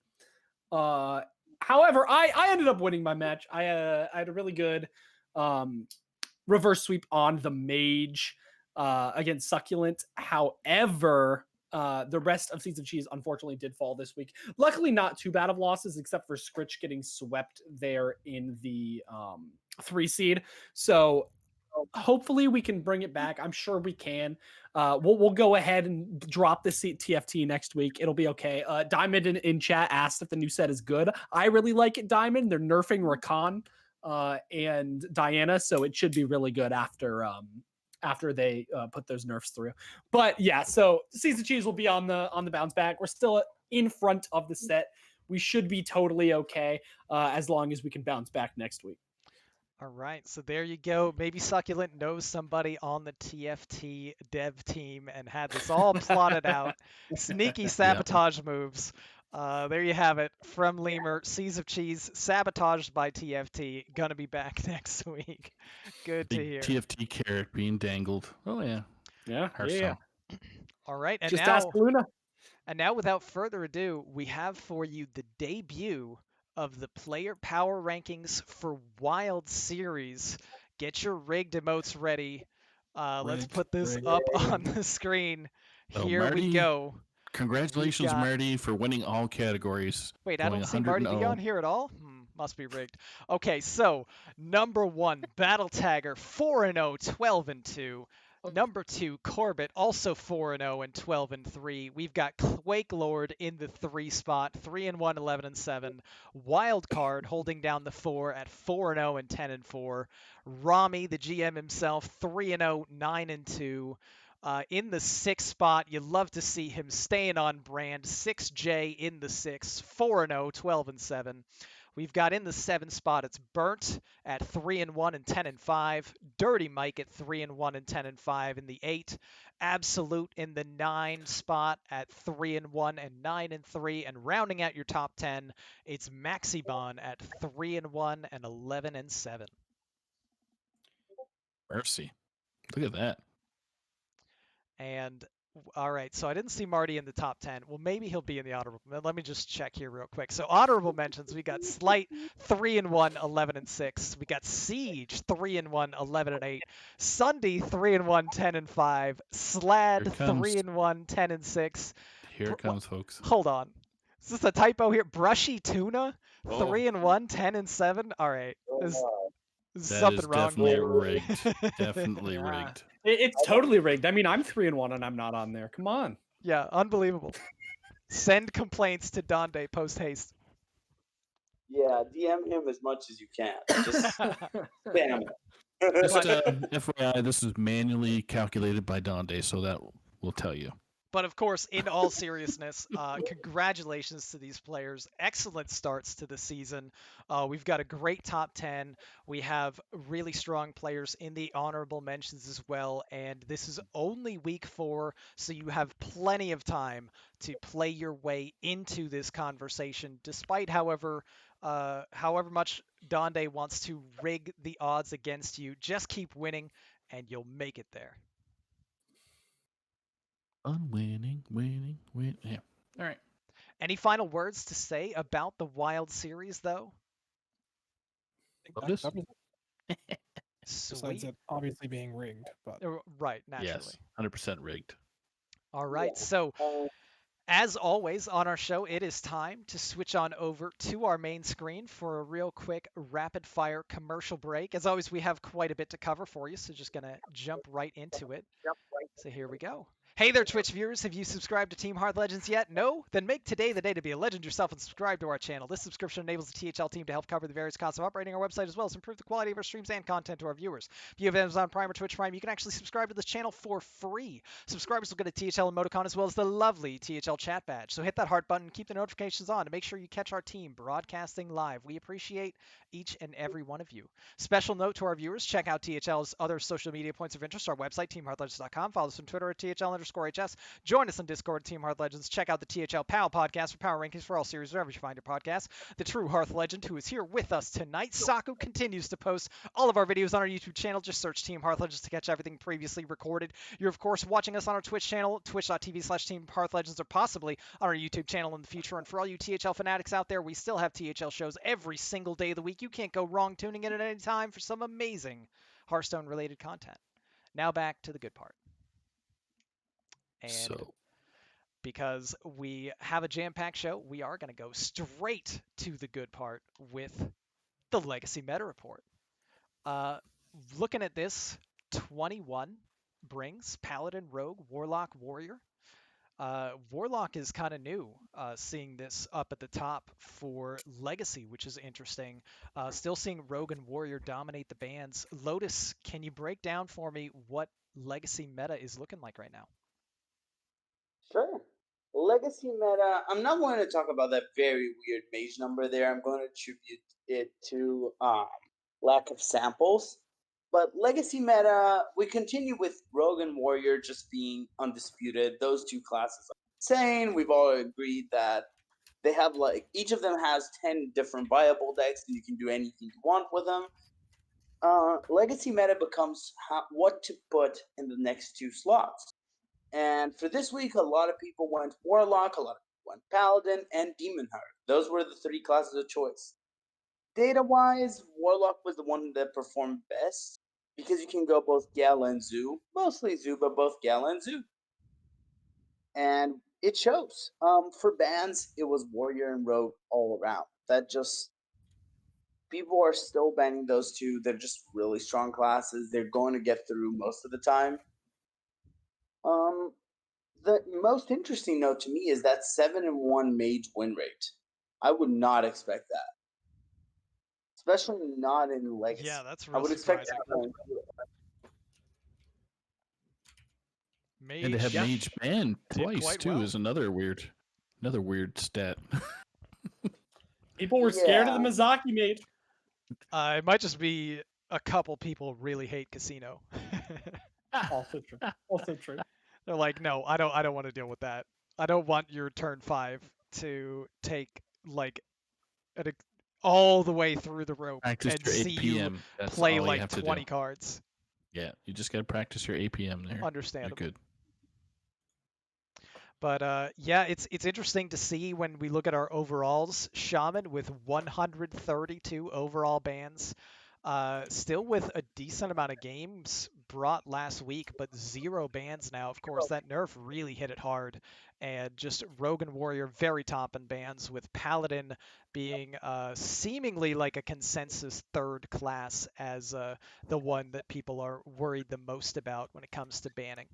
However, I ended up winning my match. I had a really good reverse sweep on the Mage against Succulent. However, the rest of Seeds of Cheese unfortunately did fall this week. Luckily, not too bad of losses, except for Scritch getting swept there in the 3 seed. So hopefully we can bring it back. I'm sure we can. We'll go ahead and drop the TFT next week. It'll be okay. Diamond in chat asked if the new set is good. I really like it, Diamond. They're nerfing Rakan and Diana, so it should be really good after they put those nerfs through. But yeah, so Seeds of Cheese will be on the bounce back. We're still in front of the set. We should be totally okay as long as we can bounce back next week. All right, so there you go. Maybe Succulent knows somebody on the TFT dev team and had this all plotted out. Sneaky sabotage moves. There you have it from Leumer. Seas of Cheese sabotaged by TFT. Gonna be back next week. Good to hear. TFT carrot being dangled. Oh yeah. Yeah. All right, and just ask Luna. And now, without further ado, we have for you the debut of the player power rankings for Wild Series. Get your rigged emotes ready. Let's put this up on the screen. Here we go. Congratulations, Marty, for winning all categories. Wait, I don't see MartyB on here at all? Must be rigged. Okay, so number 1, Battle Tagger, 4-0, 12-2. Number 2, Corbett, also 4-0 and 12-3. We've got Quake Lord in the 3 spot, 3-1, 11-7. Wild Card holding down the 4 at 4-0 and 10-4. Rami, the GM himself, 3-0, 9-2. In the 6th spot, you love to see him staying on brand. 6J in the 6, 4-0, 12-7. We've got in the 7th spot, it's Burnt at 3-1 and 10-5. Dirty Mike at 3-1 and 10-5 in the 8. Absolute in the 9 spot at 3-1 and 9-3. And rounding out your top 10, it's Maxibon at 3-1 and 11-7. Mercy. Look at that. And all right, so I didn't see Marty in the top 10. Well, maybe he'll be in the honorable. Let me just check here real quick. So honorable mentions, we got Slight 3-1, 11-6. We got Siege 3-1, 11-8. Sunday 3-1, 10-5. Slad 3-1, 10-6. Here it comes, folks. Hold on. Is this a typo here? Brushy Tuna 3-1, 10-7. All right. There's something wrong. Definitely rigged. Definitely rigged. It's totally rigged. I mean, I'm 3-1 and I'm not on there. Come on. Yeah, unbelievable. Send complaints to Donde post haste. Yeah, DM him as much as you can. Just spam it. Just FYI, this is manually calculated by Donde, so that will tell you. But of course, in all seriousness, congratulations to these players. Excellent starts to the season. We've got a great top 10. We have really strong players in the honorable mentions as well. And this is only week 4, so you have plenty of time to play your way into this conversation, despite however much Donde wants to rig the odds against you. Just keep winning, and you'll make it there. Winning. Yeah. All right. Any final words to say about the Wild Series, though? Lotus? Besides Sweet. it obviously being rigged, but Right, naturally. Yes. 100% rigged. All right, Yeah. so as always on our show, it is time to switch on over to our main screen for a real quick rapid fire commercial break. As always, we have quite a bit to cover for you, so just going to jump right into it. So here we go. Hey there, Twitch viewers. Have you subscribed to Team Hearth Legends yet? No? Then make today the day to be a legend yourself and subscribe to our channel. This subscription enables the THL team to help cover the various costs of operating our website as well as improve the quality of our streams and content to our viewers. If you have Amazon Prime or Twitch Prime, you can actually subscribe to this channel for free. Subscribers will get a THL emoticon as well as the lovely THL chat badge. So hit that heart button and keep the notifications on to make sure you catch our team broadcasting live. We appreciate each and every one of you. Special note to our viewers, check out THL's other social media points of interest, our website, teamhearthlegends.com. Follow us on Twitter at THL_HS. Join us on Discord at Team Hearth Legends. Check out the THL PAL podcast for power rankings for all series wherever you find your podcast. The true Hearth Legend who is here with us tonight, Saku, continues to post all of our videos on our YouTube channel. Just search Team Hearth Legends to catch everything previously recorded. You're, of course, watching us on our Twitch channel, twitch.tv/Team Hearth Legends, or possibly on our YouTube channel in the future. And for all you THL fanatics out there, we still have THL shows every single day of the week. You can't go wrong tuning in at any time for some amazing Hearthstone-related content. Now back to the good part. And because we have a jam-packed show, we are going to go straight to the good part with the Legacy Meta Report. Looking at this, 21 brings Paladin, Rogue, Warlock, Warrior. Warlock is kind of new, seeing this up at the top for Legacy, which is interesting. Still seeing Rogue and Warrior dominate the bans. Lotus, can you break down for me what Legacy meta is looking like right now? Sure. Legacy meta. I'm not going to talk about that very weird mage number there. I'm going to attribute it to lack of samples. But Legacy meta, we continue with Rogue and Warrior just being undisputed. Those two classes are insane. We've all agreed that they have each of them has 10 different viable decks, and you can do anything you want with them. Legacy meta becomes what to put in the next two slots. And for this week, a lot of people went Warlock, a lot of people went Paladin, and Demon Heart. Those were the three classes of choice. Data-wise, Warlock was the one that performed best because you can go both Gala and Zoo. Mostly Zoo, but both Gala and Zoo. And it shows. For bans, it was Warrior and Rogue all around. That just... people are still banning those two. They're just really strong classes. They're going to get through most of the time. The most interesting note to me is that 7-1 mage win rate. I would not expect that, especially not in Legacy. Yeah, that's real I would surprising. expect that. And to have mage banned twice too well. is another weird stat. People were scared of the Mizaki mage. It might just be a couple people really hate Casino. Also true. Also true. They're like, no, I don't want to deal with that. I don't want your turn 5 to take all the way through the rope Practice and your see APM. you That's play all you like have to 20 do. cards. Yeah, you just got to practice your APM there. Understandable. You're good. But yeah, it's interesting to see when we look at our overalls. Shaman with 132 overall bans. Still with a decent amount of games brought last week, but 0 bans now. Of course, that nerf really hit it hard. And just Rogue and Warrior very top in bans, with Paladin being seemingly like a consensus third class as the one that people are worried the most about when it comes to banning.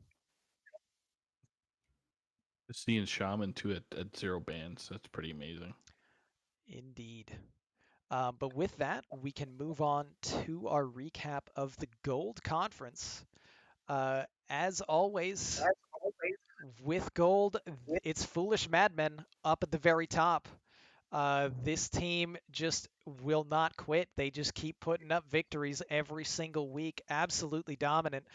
Seeing Shaman too at 0 bans, that's pretty amazing. Indeed. But with that, we can move on to our recap of the Gold Conference. As always, with Gold, it's Foolish Madmen up at the very top. This team just will not quit. They just keep putting up victories every single week. Absolutely dominant.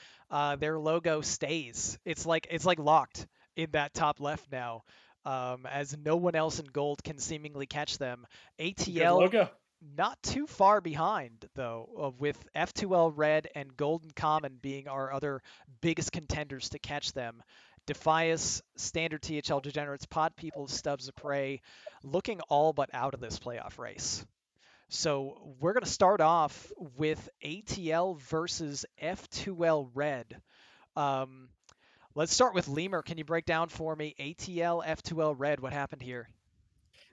Their logo stays. It's like locked in that top left now, as no one else in Gold can seemingly catch them. ATL not too far behind, though, with F2L Red and Golden Common being our other biggest contenders to catch them. Defias, Standard THL Degenerates, Pod People, Stubbs of Prey, looking all but out of this playoff race. So we're going to start off with ATL versus F2L Red. Let's start with Leumer. Can you break down for me ATL, F2L Red? What happened here?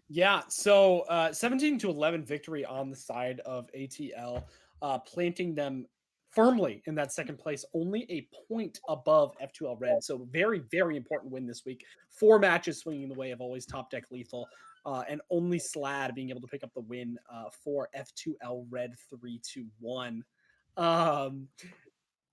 Yeah, so 17-11 victory on the side of ATL, planting them firmly in that second place, only a point above F2L Red. So very, very important win this week. 4 matches swinging the way of always top deck lethal, and only Slad being able to pick up the win for F2L Red 3-1.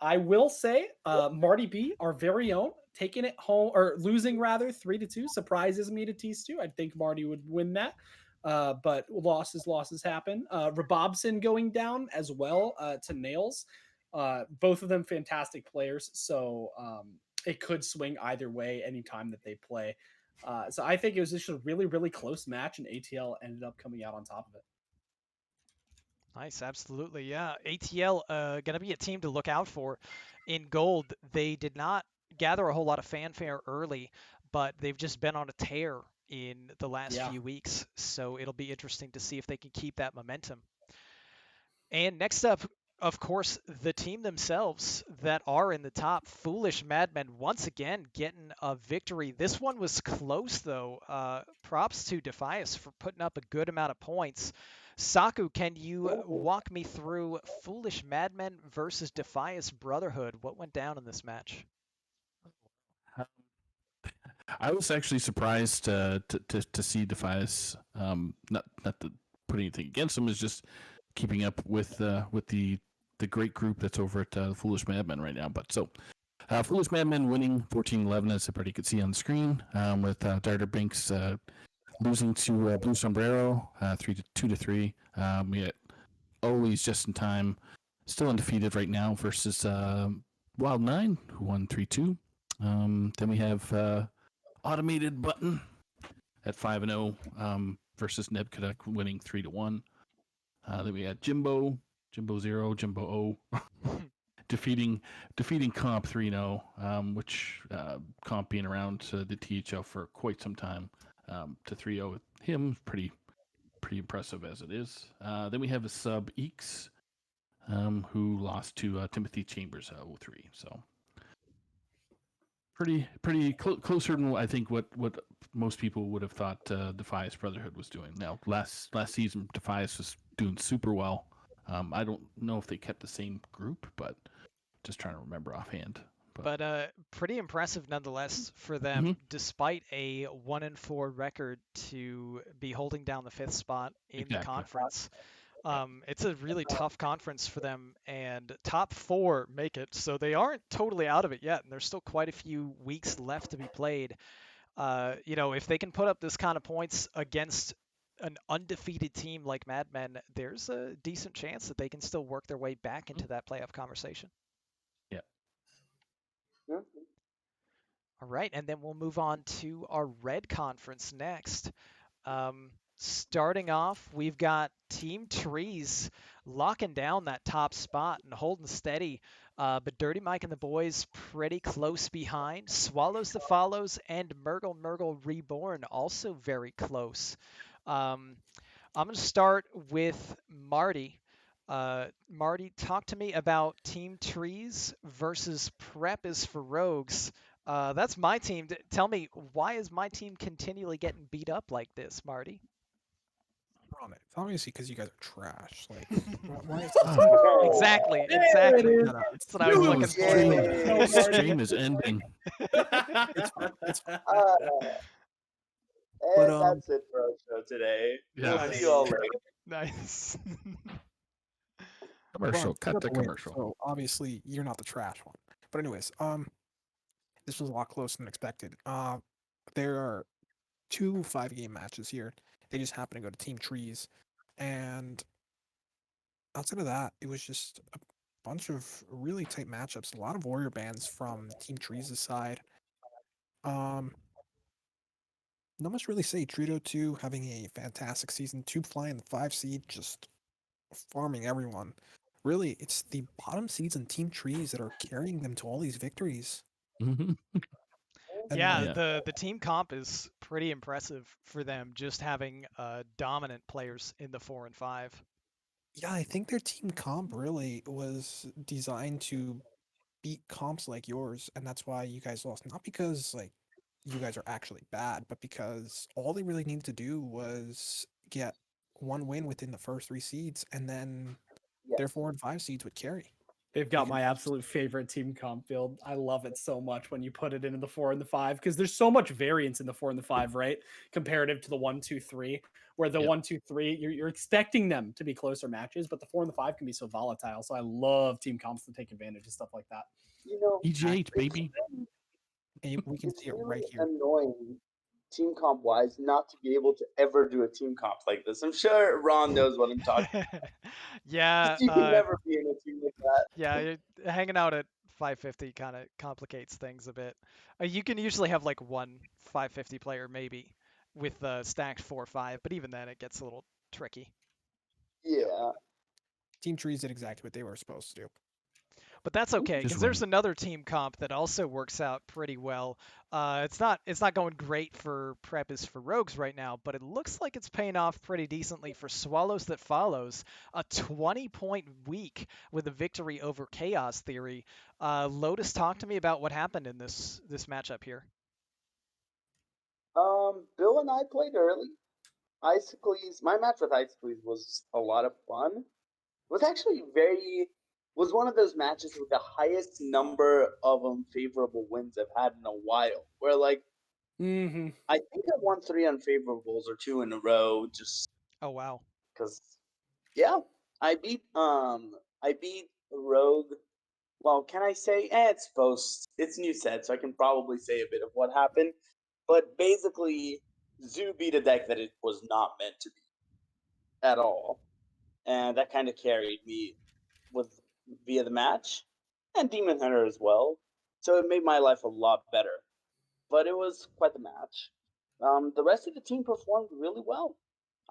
I will say, MartyB, our very own, taking it home or losing rather 3-2 surprises me to T2. I think Marty would win that, but losses happen. Rabobson going down as well to Nails. Both of them fantastic players, so it could swing either way anytime that they play. So I think it was just a really, really close match, and ATL ended up coming out on top of it. Nice, absolutely, yeah. ATL going to be a team to look out for. In gold, they did not gather a whole lot of fanfare early, but they've just been on a tear in the last few weeks. So it'll be interesting to see if they can keep that momentum. And next up, of course, the team themselves that are in the top, Foolish Madmen, once again getting a victory. This one was close, though. Props to Defias for putting up a good amount of points. Saku, can you walk me through Foolish Madmen versus Defias Brotherhood? What went down in this match? I was actually surprised to see Defias. Not to put anything against him, is just keeping up with the great group that's over at Foolish Madmen right now. But so Foolish Madmen winning 14-11, as everybody could see on the screen, with Darter Binks losing to Blue Sombrero 2-3. We had always just in time, still undefeated right now versus Wild 9, who won 3-2. Then we have Automated Button at 5-0 versus Nebkaduk winning 3-1. Then we had Jimbo 0, Jimbo O defeating Comp 3-0, which Comp being around the THL for quite some time, to 3-0 with him, pretty impressive as it is. Then we have a sub Eeks, who lost to Timothy Chambers 0-3. So pretty closer than I think what most people would have thought Defias Brotherhood was doing. Now last season Defias was doing super well. I don't know if they kept the same group, but just trying to remember offhand. But pretty impressive nonetheless for them, despite a 1-4 record, to be holding down the 5th spot in the conference. It's a really tough conference for them, and top 4 make it, so they aren't totally out of it yet, and there's still quite a few weeks left to be played. If they can put up this kind of points against an undefeated team like Madmen, there's a decent chance that they can still work their way back into that playoff conversation. Yeah. All right, and then we'll move on to our red conference next. Starting off, we've got Team Trees locking down that top spot and holding steady. But Dirty Mike and the boys pretty close behind. Swallows the Follows and Murgle Reborn also very close. I'm going to start with Marty. Marty, talk to me about Team Trees versus Prep is for Rogues. That's my team. Tell me, why is my team continually getting beat up like this, Marty? It's obviously because you guys are trash. Like, Exactly. That's what I was looking for. The stream is ending. It's fine. And that's it for our show today. Yeah. We'll see you all later. Nice. Commercial. Cut the commercial. So obviously you're not the trash one. But anyways, this was a lot closer than expected. There are 2 5-game matches here. They just happen to go to Team Trees, and outside of that, it was just a bunch of really tight matchups. A lot of warrior bands from Team Trees' side. Not much to really say. Trito 2 having a fantastic season. 2 flying the 5 seed, just farming everyone. Really, it's the bottom seeds and Team Trees that are carrying them to all these victories. And Yeah, like, the team comp is pretty impressive for them, just having dominant players in the 4 and 5. yeah, I think their team comp really was designed to beat comps like yours, and that's why you guys lost. Not because like you guys are actually bad, but because all they really needed to do was get one win within the first 3 seeds, and then their 4 and 5 seeds would carry. They've got Because- my absolute favorite team comp build. I love it so much when you put it into the 4 and the 5 because there's so much variance in the 4 and the 5, right? Comparative to the 1, 2, 3, where the Yep. 1, 2, 3, you're expecting them to be closer matches, but the 4 and the 5 can be so volatile. So I love team comps to take advantage of stuff like that. You know, EG8, baby. And we can it's see it really right here. annoying team comp wise not to be able to ever do a team comp like this. I'm sure Ron knows what I'm talking Yeah, about. You can never be in a team like that. yeah, hanging out at 550 kind of complicates things a bit. You can usually have like one 550 player maybe with stacked 4-5, but even then it gets a little tricky. Yeah. Team Trees did exactly what they were supposed to do. But that's okay Just because there's win. another team comp that also works out pretty well. It's not going great for Prep is for Rogues right now, but it looks like it's paying off pretty decently for Swallows That Follows. A 20-point week with a victory over Chaos Theory. Lotus, talk to me about what happened in this matchup here. Bill and I played early. Icicles. My match with Icicles was a lot of fun. It was actually was one of those matches with the highest number of unfavorable wins I've had in a while. Where like Mm-hmm. I think I won 3 unfavorables or 2 in a row just Oh wow. because yeah, I beat Rogue. Well, can I say? It's new set, so I can probably say a bit of what happened. But basically, Zoo beat a deck that it was not meant to be at all, and that kind of carried me via the match, and Demon Hunter as well. So it made my life a lot better. But it was quite the match. The rest of the team performed really well.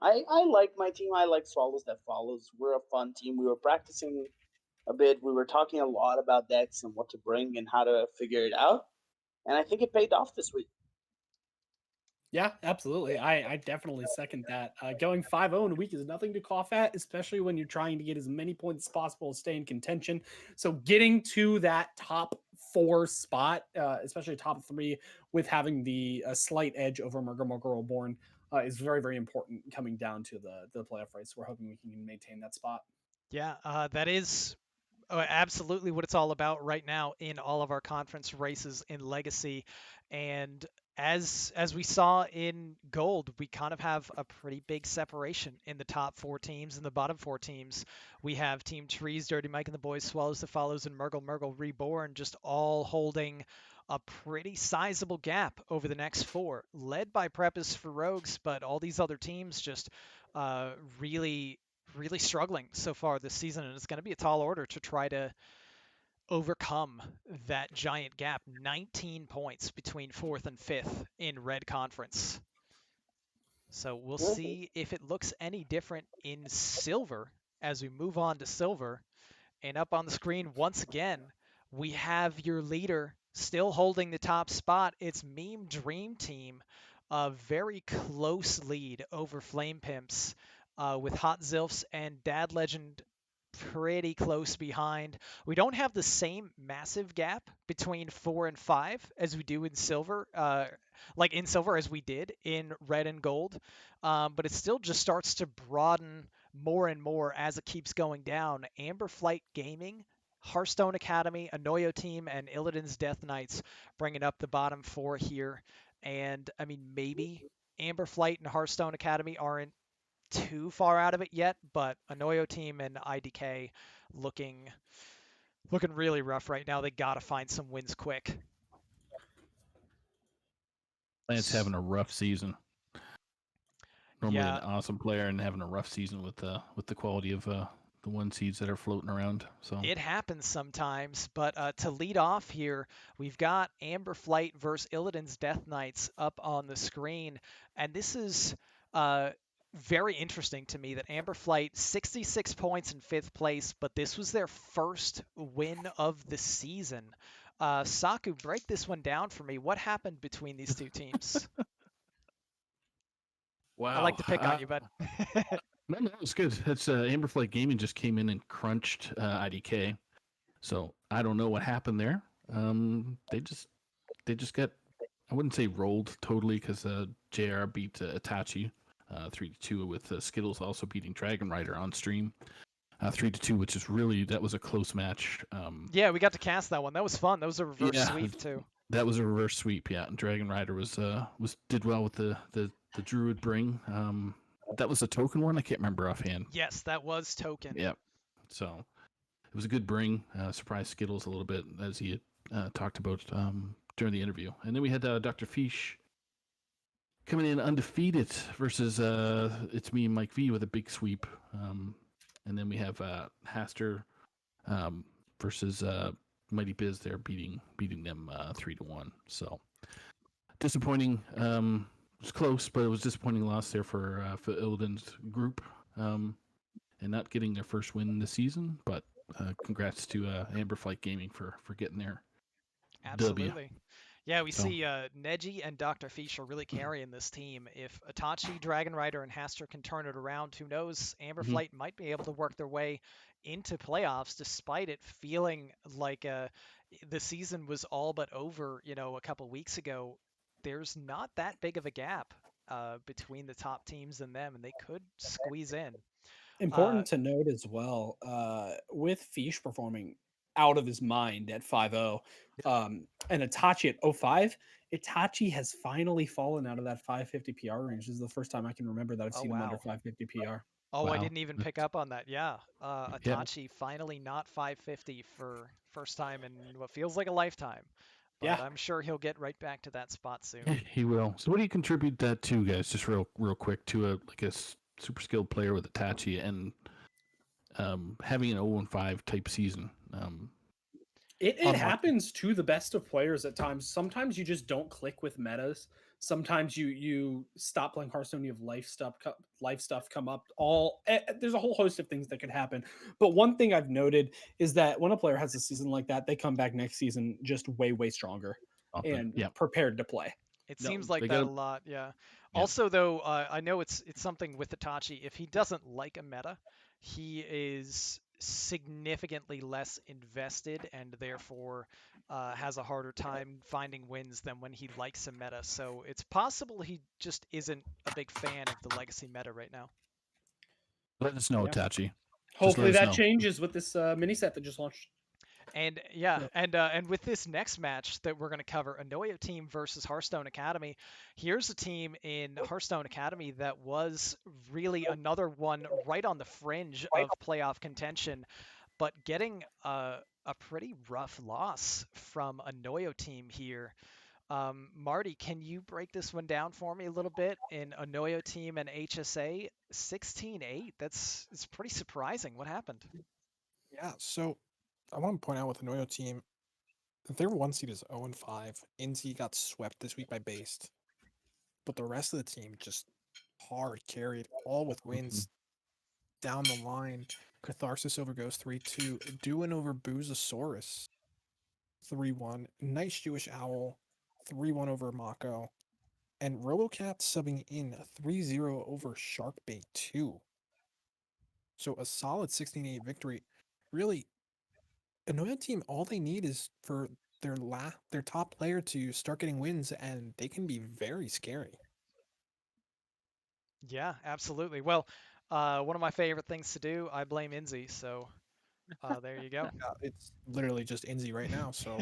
I like my team. I like Swallows That Follows. We're a fun team. We were practicing a bit. We were talking a lot about decks and what to bring and how to figure it out. And I think it paid off this week. Yeah, absolutely. I definitely second that. Going 5-0 in a week is nothing to cough at, especially when you're trying to get as many points as possible to stay in contention. So getting to that top 4 spot, especially top 3, with having the slight edge over Murger Reborn is very, very important coming down to the playoff race. We're hoping we can maintain that spot. Yeah, that is absolutely what it's all about right now in all of our conference races in Legacy. And as we saw in Gold, we kind of have a pretty big separation in the top 4 teams and the bottom 4 teams. We have Team Trees, Dirty Mike and the Boys, Swallows That Follows, and Murgle Reborn just all holding a pretty sizable gap over the next 4, led by Prep is for Rogues, but all these other teams just really struggling so far this season, and it's going to be a tall order to try to overcome that giant gap. 19 points between 4th and 5th in Red Conference. So we'll see if it looks any different in Silver as we move on to Silver. And up on the screen once again, we have your leader still holding the top spot. It's Meme Dream Team, a very close lead over Flame Pimps, with Hot Zilfs and Dad Legend pretty close behind. We don't have the same massive gap between 4 and 5 as we do in Silver, like in Silver as we did in Red and Gold, but it still just starts to broaden more and more as it keeps going down. Amber Flight Gaming, Hearthstone Academy, Anoyo Team, and Illidan's Death Knights bringing up the bottom 4 here. And I mean, maybe Amber Flight and Hearthstone Academy aren't too far out of it yet, but Anoyo Team and IDK looking really rough right now. They got to find some wins quick. Lance having a rough season. Normally Yeah. an awesome player and having a rough season with the quality of the 1 seeds that are floating around. So It happens sometimes, but to lead off here, we've got Amber Flight versus Illidan's Death Knights up on the screen, and this is very interesting to me that Amber Flight 66 points in 5th place, but this was their first win of the season. Saku, break this one down for me. What happened between these two teams? Wow. I like to pick on you, but No, it's good. It's Amberflight Gaming just came in and crunched IDK, so I don't know what happened there. They just got, I wouldn't say rolled totally, because JR beat Itachi 3-2, with Skittles also beating Dragon Rider on stream 3-2, which is really, that was a close match. yeah, we got to cast that one. That was fun. That was a reverse sweep too. That was a reverse sweep, yeah. And Dragon Rider was did well with the Druid Bring. That was a token one. I can't remember offhand. Yes, that was token. Yep. So it was a good bring. Surprised Skittles a little bit, as he had talked about during the interview. And then we had Dr. Fish coming in undefeated versus It's Me and Mike V with a big sweep. And then we have Haster versus Mighty Biz there, beating them 3-1. So disappointing. It was close, but it was disappointing loss there for Illidan's group, and not getting their first win this season. But congrats to Amberflight Gaming for getting there. Absolutely. W. Yeah, we see Neji and Dr. Fish are really carrying this team. If Itachi, Dragon Rider, and Haster can turn it around, who knows? Amberflight might be able to work their way into playoffs, despite it feeling like the season was all but over, a couple weeks ago. There's not that big of a gap between the top teams and them, and they could squeeze in. Important to note as well, with Fish performing out of his mind at 5-0, and Itachi at 0-5, Itachi has finally fallen out of that 550 PR range. This is the first time I can remember that I've seen him under 550 PR. Oh, Wow. I didn't even pick up on that. Yeah. Itachi finally not 550 for first time in what feels like a lifetime. But Yeah. I'm sure he'll get right back to that spot soon. Yeah, he will. So what do you contribute that to, guys? Just real quick, to a super skilled player with Itachi and having an 0-5 type season. It happens to the best of players at times. Sometimes you just don't click with metas. Sometimes you stop playing Hearthstone. You have life stuff come up. There's a whole host of things that could happen. But one thing I've noted is that when a player has a season like that, they come back next season just way stronger and prepared to play. It seems like that a lot. Yeah. Also, though, I know it's something with Itachi. If he doesn't like a meta, he is significantly less invested and therefore has a harder time finding wins than when he likes a meta. So it's possible he just isn't a big fan of the legacy meta right now. Let us know, Itachi. Hopefully that changes with this mini set that just launched. And and with this next match that we're going to cover, Anoyo team versus Hearthstone Academy. Here's a team in Hearthstone Academy that was really another one right on the fringe of playoff contention, but getting a pretty rough loss from Anoyo team here. Marty, can you break this one down for me a little bit? In Anoyo team and HSA, 16-8. It's pretty surprising. What happened? Yeah, so I want to point out with the Noyo team, their one seed is 0-5. NZ got swept this week by Based, but the rest of the team just hard carried, all with wins down the line. Catharsis over Ghost 3-2, Duin over Boozosaurus 3-1, Nice Jewish Owl 3-1 over Mako, and RoboCat subbing in 3-0 over Sharkbait 2. So a solid 16-8 victory. Really, Anoya team, all they need is for their top player to start getting wins, and they can be very scary. Yeah, absolutely. Well, one of my favorite things to do, I blame Inzi, so there you go. It's literally just Inzi right now, so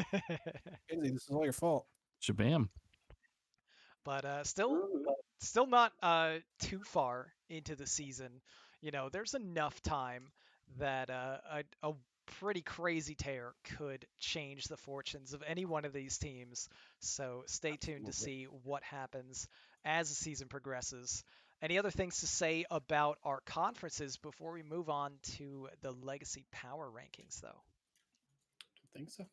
Inzi, this is all your fault. Shabam. But still not too far into the season. There's enough time that a pretty crazy tear could change the fortunes of any one of these teams. So stay tuned to see what happens as the season progresses. Any other things to say about our conferences before we move on to the Legacy Power Rankings, though? Don't think so.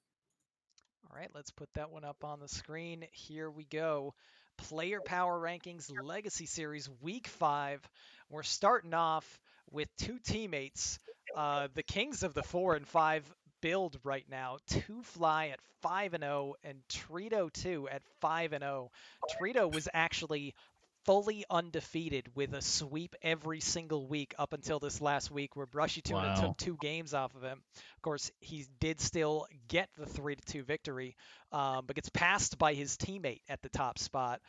All right, let's put that one up on the screen. Here we go. Player Power Rankings Legacy Series Week 5. We're starting off with two teammates, the kings of the 4 and 5 build right now. Two Fly at 5-0 and Trito 2 at 5-0. Trito was actually fully undefeated with a sweep every single week up until this last week where Brushy Tuna Wow. took 2 games off of him. Of course, he did still get the 3-2 victory, but gets passed by his teammate at the top spot.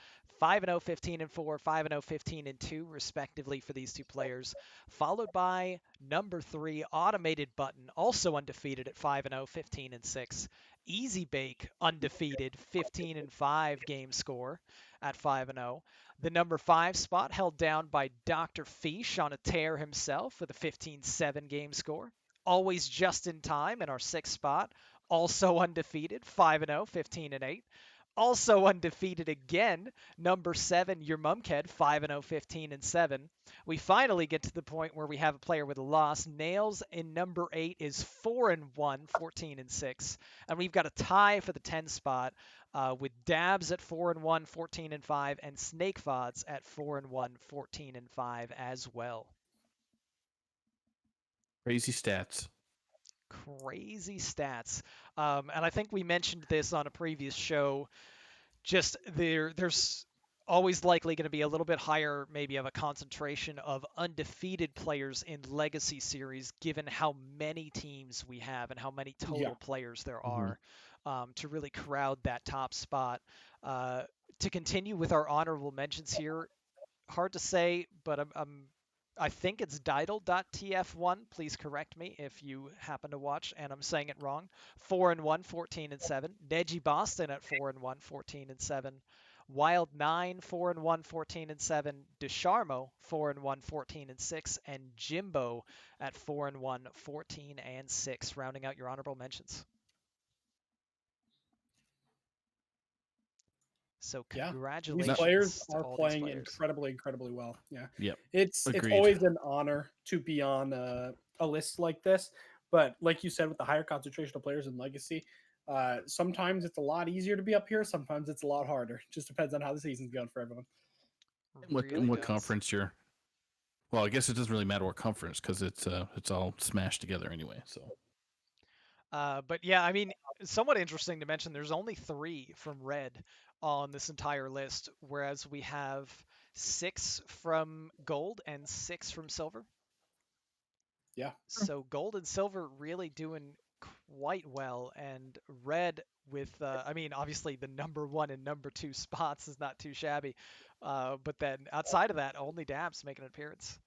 5-0, 15-4, 5-0, 15-2, respectively, for these two players, followed by number 3, Automated Button, also undefeated at 5-0, 15-6. Easy Bake, undefeated, 15-5 game score at 5-0. The number 5 spot held down by Dr. Fish on a tear himself with a 15-7 game score. Always just in time in our 6th spot, also undefeated, 5-0, 15-8. Also undefeated again, number 7, Your Mumked, 5-0, 15-7. We finally get to the point where we have a player with a loss. Nails in number 8 is 4-1, 14-6. And we've got a tie for the 10 spot with Dabs at 4-1, 14-5, and Snake Fods at 4-1, 14-5 as well. Crazy stats. Crazy stats. And I think we mentioned this on a previous show. Just there's always likely going to be a little bit higher, maybe, of a concentration of undefeated players in Legacy Series, given how many teams we have and how many total players there are, to really crowd that top spot. To continue with our honorable mentions here, hard to say, but I think it's Diddle.tf1. Please correct me if you happen to watch and I'm saying it wrong. 4-1, 14-7. Neji Boston at 4-1, 14-7. Wild 9, 4-1, 14-7. Desharmo, 4-1, 14-6. And Jimbo at 4-1, 14-6. Rounding out your honorable mentions. So congratulations. These players to are all playing these players. incredibly well. Yeah. Yep. It's always an honor to be on a list like this. But like you said, with the higher concentration of players in Legacy, sometimes it's a lot easier to be up here. Sometimes it's a lot harder. Just depends on how the season's going for everyone. What conference you're? Well, I guess it doesn't really matter what conference because it's all smashed together anyway. So. But yeah, I mean, somewhat interesting to mention. There's only 3 from Red on this entire list, whereas we have 6 from Gold and 6 from Silver. Yeah. So Gold and Silver really doing quite well, and Red with, I mean, obviously the number 1 and number 2 spots is not too shabby, but then outside of that, only Dabs making an appearance.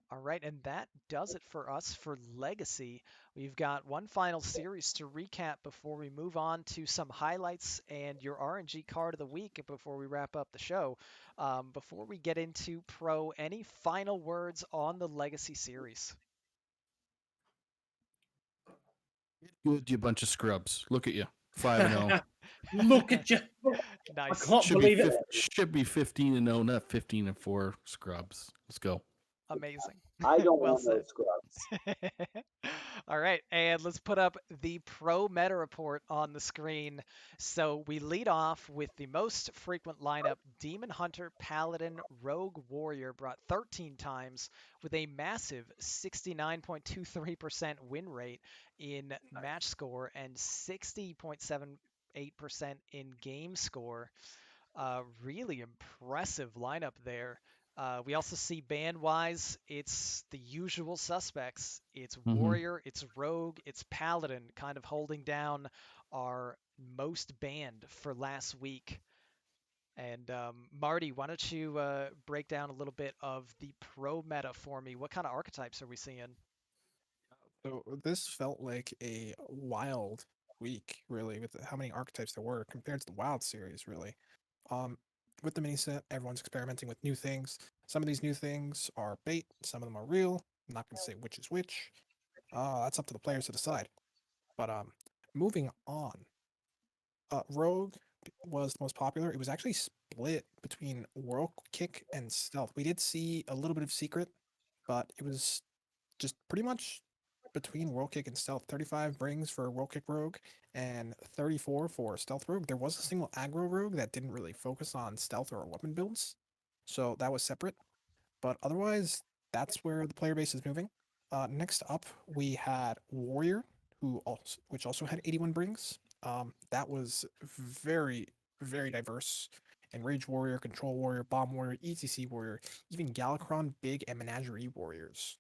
All right, and that does it for us for Legacy. We've got one final series to recap before we move on to some highlights and your RNG card of the week before we wrap up the show. Before we get into Pro, any final words on the Legacy series? Good, you bunch of scrubs. Look at you. 5-0. Look at you. Nice. I can't believe it. Should be 15-0, not 15-4 scrubs. Let's go. Amazing. I don't well want said. those scrubs. All right, and let's put up the Pro Meta Report on the screen. So we lead off with the most frequent lineup. Demon Hunter, Paladin, Rogue, Warrior brought 13 times with a massive 69.23% win rate in match score and 60.78% in game score. Really impressive lineup there. We also see band-wise, it's the usual suspects. It's Warrior, it's Rogue, it's Paladin, kind of holding down our most banned for last week. And Marty, why don't you break down a little bit of the pro meta for me? What kind of archetypes are we seeing? So this felt like a wild week, really, with how many archetypes there were compared to the Wild series, really. With the mini set, everyone's experimenting with new things. Some of these new things are bait, some of them are real. I'm not going to say which is which. That's up to the players to decide. But moving on, Rogue was the most popular. It was actually split between Whirl Kick and Stealth. We did see a little bit of Secret, but it was just pretty much between Whirl Kick and Stealth. 35 brings for Whirl Kick Rogue and 34 for Stealth Rogue. There was a single aggro Rogue that didn't really focus on stealth or weapon builds, so that was separate. But otherwise, that's where the player base is moving. Next up, we had Warrior, which also had 81 brings. That was very, very diverse. And Rage Warrior, Control Warrior, Bomb Warrior, ETC Warrior, even Galakron, Big, and Menagerie Warriors.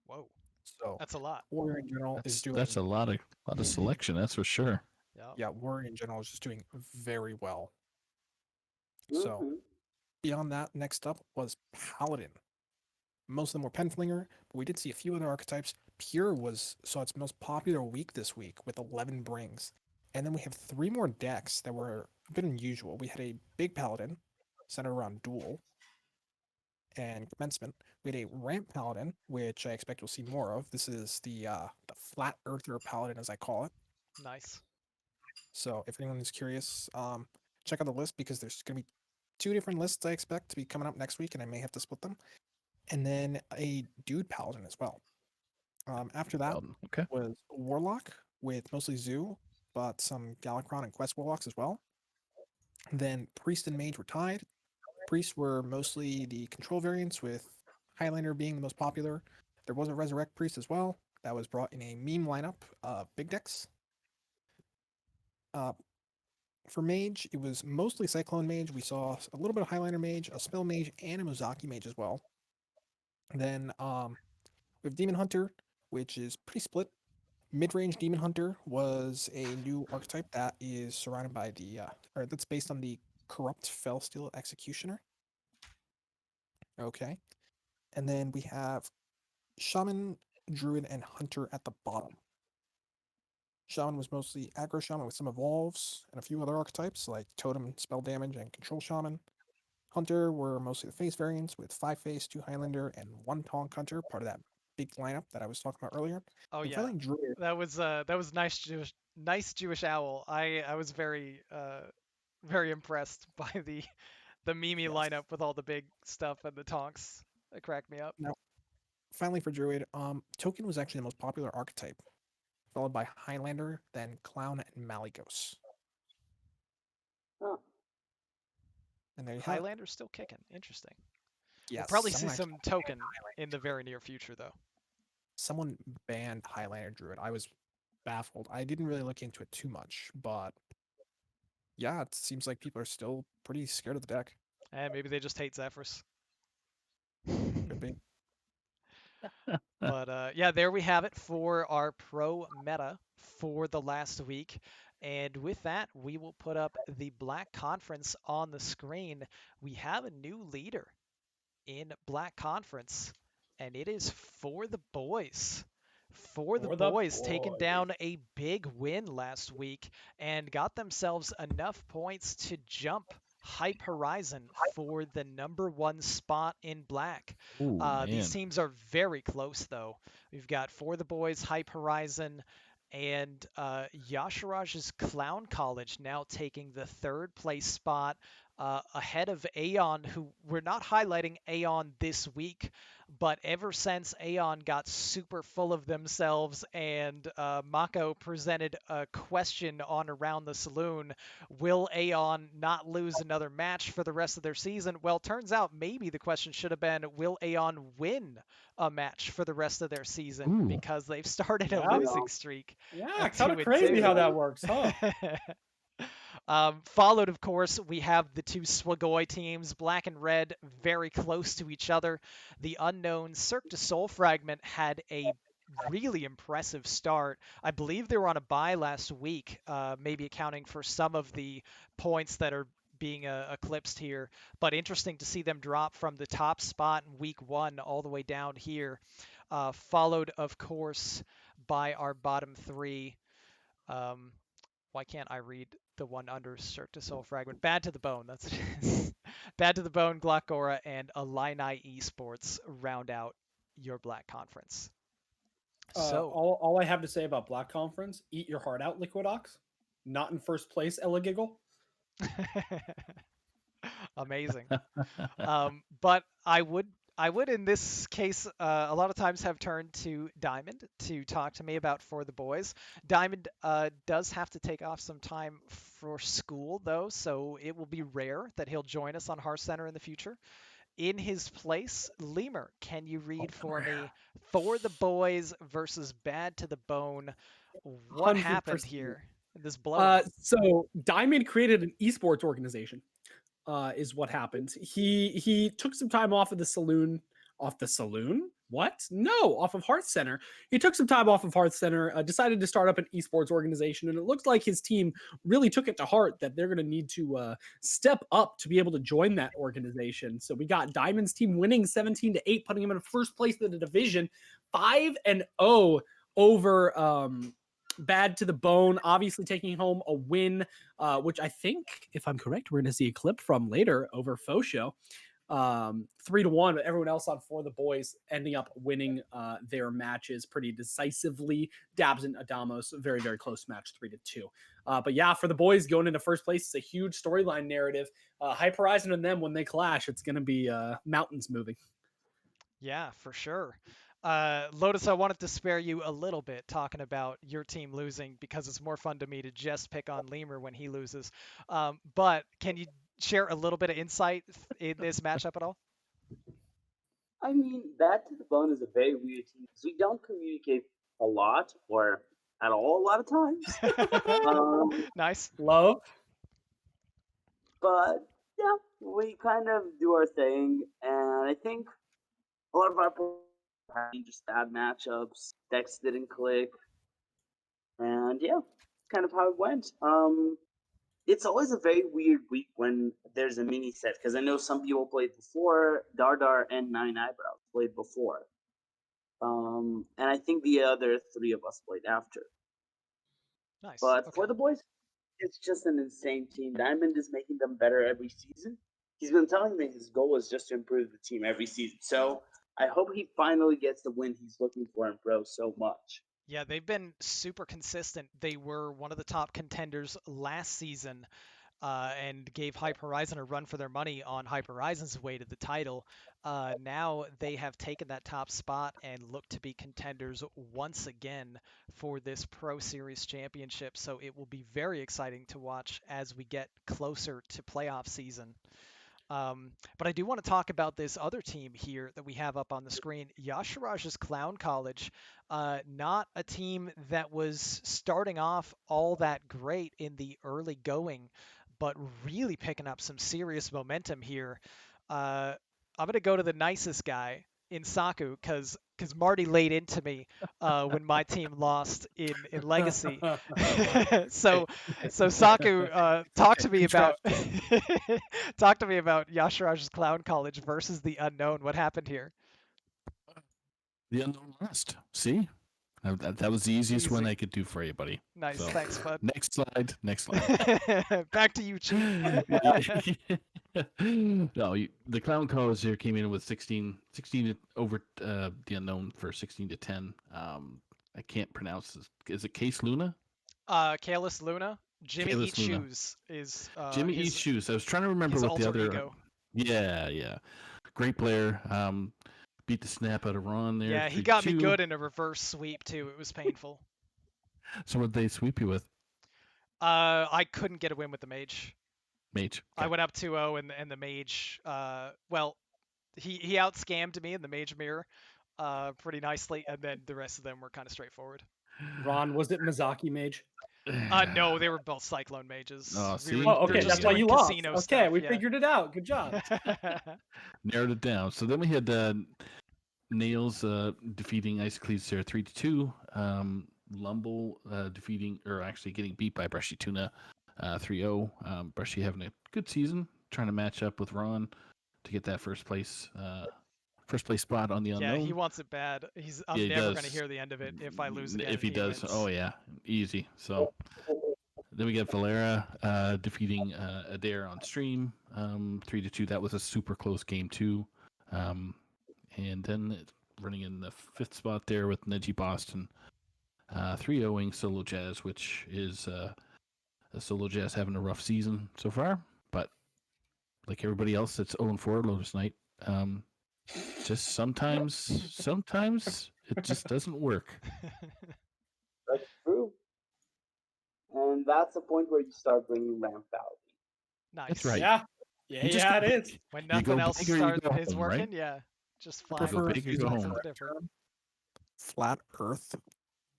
Whoa, So that's a lot. Warrior in general is doing That's a lot of selection, that's for sure. Yeah. yeah, Warrior in general is just doing very well. So Mhm. beyond that, next up was Paladin. Most of them were Penflinger, but we did see a few other archetypes. Pure saw its most popular week this week with 11 brings. And then we have 3 more decks that were a bit unusual. We had a big Paladin centered around Duel and Commencement. We had a Ramp Paladin, which I expect we'll see more of. This is the Flat Earther Paladin, as I call it. Nice. So if anyone is curious, check out the list because there's going to be 2 different lists I expect to be coming up next week, and I may have to split them. And then a Dude Paladin as well. After that Okay. was Warlock with mostly Zoo, but some Galakron and Quest Warlocks as well. Then Priest and Mage were tied. Priests were mostly the control variants, with Highlander being the most popular. There was a Resurrect Priest as well that was brought in a meme lineup of big decks. For Mage, it was mostly Cyclone Mage. We saw a little bit of Highlander Mage, a Spell Mage, and a Mozaki Mage as well. Then we have Demon Hunter, which is pretty split. Mid-range Demon Hunter was a new archetype that is surrounded by or that's based on the Corrupt Fellsteel Executioner. Okay. And then we have Shaman, Druid, and Hunter at the bottom. Shaman was mostly aggro Shaman with some evolves and a few other archetypes like Totem, Spell Damage, and Control Shaman. Hunter were mostly the face variants with 5 face, 2 Highlander, and 1 Tonk Hunter, part of that big lineup that I was talking about earlier. Oh And yeah, finally, Druid. that was nice Jewish owl. I was very impressed by the Mimi Yes. lineup with all the big stuff and the tonks. It cracked me up. Now, finally for Druid, Token was actually the most popular archetype, followed by Highlander, then Clown, and Malygos. Huh. And there you have it. Highlander's still kicking. Interesting. Yes, We'll probably see someone some actually token banned Highlander. in the very near future, though. Someone banned Highlander Druid. I was baffled. I didn't really look into it too much, but yeah, it seems like people are still pretty scared of the deck. And maybe they just hate Zephyrs. Could be. But yeah, there we have it for our pro meta for the last week. And with that, we will put up the Black Conference on the screen. We have a new leader in Black Conference, and it is For the Boys. For the Boys taking down a big win last week and got themselves enough points to jump Hype Horizon for the #1 spot in Black. Ooh, These man. teams are very close, though. We've got For the Boys, Hype Horizon, and Yasharaj's Clown College now taking the 3rd place spot ahead of Aeon, who we're not highlighting Aeon this week, but ever since Aeon got super full of themselves and Mako presented a question on Around the Saloon, will Aeon not lose another match for the rest of their season? Well, turns out maybe the question should have been, will Aeon win a match for the rest of their season? Ooh. Because they've started a Yeah. losing streak. Yeah, Two kind of and crazy two. how that works, huh? Followed, of course, we have the 2 Swagoi teams, Black and Red, very close to each other. The unknown Cirque du Sol Fragment had a really impressive start. I believe they were on a bye last week, maybe accounting for some of the points that are being eclipsed here. But interesting to see them drop from the top spot in week 1 all the way down here. Followed, of course, by our bottom 3. Why can't I read the one under Cirque du Sol Fragment? Bad to the Bone, that's what it is. Bad to the Bone, Glockora, and Illini Esports round out your Black Conference. So, all I have to say about Black Conference: eat your heart out, Liquidox. Not in first place, Ella Giggle. amazing. But I would in this case a lot of times have turned to Diamond to talk to me about For the Boys. Diamond does have to take off some time for school though, so it will be rare that he'll join us on Hearthcenter in the future. in his place, Leumer, can you read for me For the Boys versus Bad to the Bone? What happened 100%. here in this blowout? So Diamond created an esports organization. Is what happened. He took some time off of the saloon. Off the saloon? What? No, off of Hearthcenter. He took some time off of Hearthcenter, decided to start up an esports organization, and it looks like his team really took it to heart that they're going to need to step up to be able to join that organization. So we got Diamond's team winning 17-8, putting him in first place in the division, 5-0 over Bad to the Bone, obviously taking home a win, which I think, if I'm correct, we're going to see a clip from later over Fosho. 3-1. Everyone else on For the Boys ending up winning their matches pretty decisively. Dabs and Adamos, very, very close match, 3-2. But yeah, For the Boys going into first place, it's a huge storyline narrative. Hyper Horizon and them, when they clash, it's going to be mountains moving. Yeah, for sure. Lotus, I wanted to spare you a little bit talking about your team losing because it's more fun to me to just pick on Leumer when he loses. But can you share a little bit of insight in this matchup at all? I mean, Bad to the Bone is a very weird team because we don't communicate a lot or at all a lot of times. Nice. Love. But yeah, we kind of do our thing, and I think a lot of our players are having just bad matchups. Decks didn't click, and yeah, kind of how it went. It's always a very weird week when there's a mini set because I know some people played before. Dardar and Nine Eyebrows played before, and I think the other three of us played after. Nice. But Okay. For the Boys, it's just an insane team. Diamond is making them better every season. He's been telling me his goal is just to improve the team every season. So I hope he finally gets the win he's looking for in Pro so much. Yeah, they've been super consistent. They were one of the top contenders last season and gave Hyper Horizon a run for their money on Hyper Horizon's way to the title. Now they have taken that top spot and look to be contenders once again for this Pro Series championship. So it will be very exciting to watch as we get closer to playoff season. But I do want to talk about this other team here that we have up on the screen, Yasharaj's Clown College. Not a team that was starting off all that great in the early going, but really picking up some serious momentum here. I'm going to go to the nicest guy in Saku because Marty laid into me when my team lost in Legacy. so Saku, talk to me about Yasharaj's Clown College versus the Unknown. What happened here? The Unknown lost. See, that was the easiest one Easy. I could do for you, buddy. Nice, So, thanks, bud. Next slide. Next slide. Back to you, Chief. No, the Clown College here came in with 16 over the Unknown for 16-10. I can't pronounce this. Is it Case Luna? Kalis Luna. Jimmy Kalis Eat Luna. Shoes is Jimmy his, Eats Shoes. I was trying to remember his what the alter other. ego. Yeah. Great player. Beat the snap out of Ron there. Yeah, he got me 3-2. good in a reverse sweep too. It was painful. So what did they sweep you with? I couldn't get a win with the mage. Mage. I went up 2-0 and the mage, well, he outscammed me in the mage mirror pretty nicely, and then the rest of them were kind of straightforward. Ron, was it Mizaki Mage? No, they were both Cyclone mages. Oh, see? Okay, that's why you lost. Okay, stuff, we yeah. figured it out. Good job. Narrowed it down. So then we had Nails defeating Isocleats there 3-2. Lumble defeating, or actually getting beat by Brushy Tuna 3-0. Brushy having a good season, trying to match up with Ron to get that first place spot on the Unknown. Yeah, he wants it bad. I'm never going to hear the end of it if I lose again. If he does, wins. oh yeah, easy. So then we get Valera defeating Adair on stream 3-2. That was a super close game too. And then running in the 5th spot there with Neji Boston 3-0ing Solo Jazz, which is Solo Jazz having a rough season so far, but like everybody else that's 0-4 LotusKnight, just sometimes it just doesn't work. That's true. And that's the point where you start bringing ramp out. Nice. That's right. Yeah. Yeah, You just yeah, go it is. When You go nothing else big or you go is home, working, right? yeah, just I flying go prefer big or through go things home. that are different. Flat Earth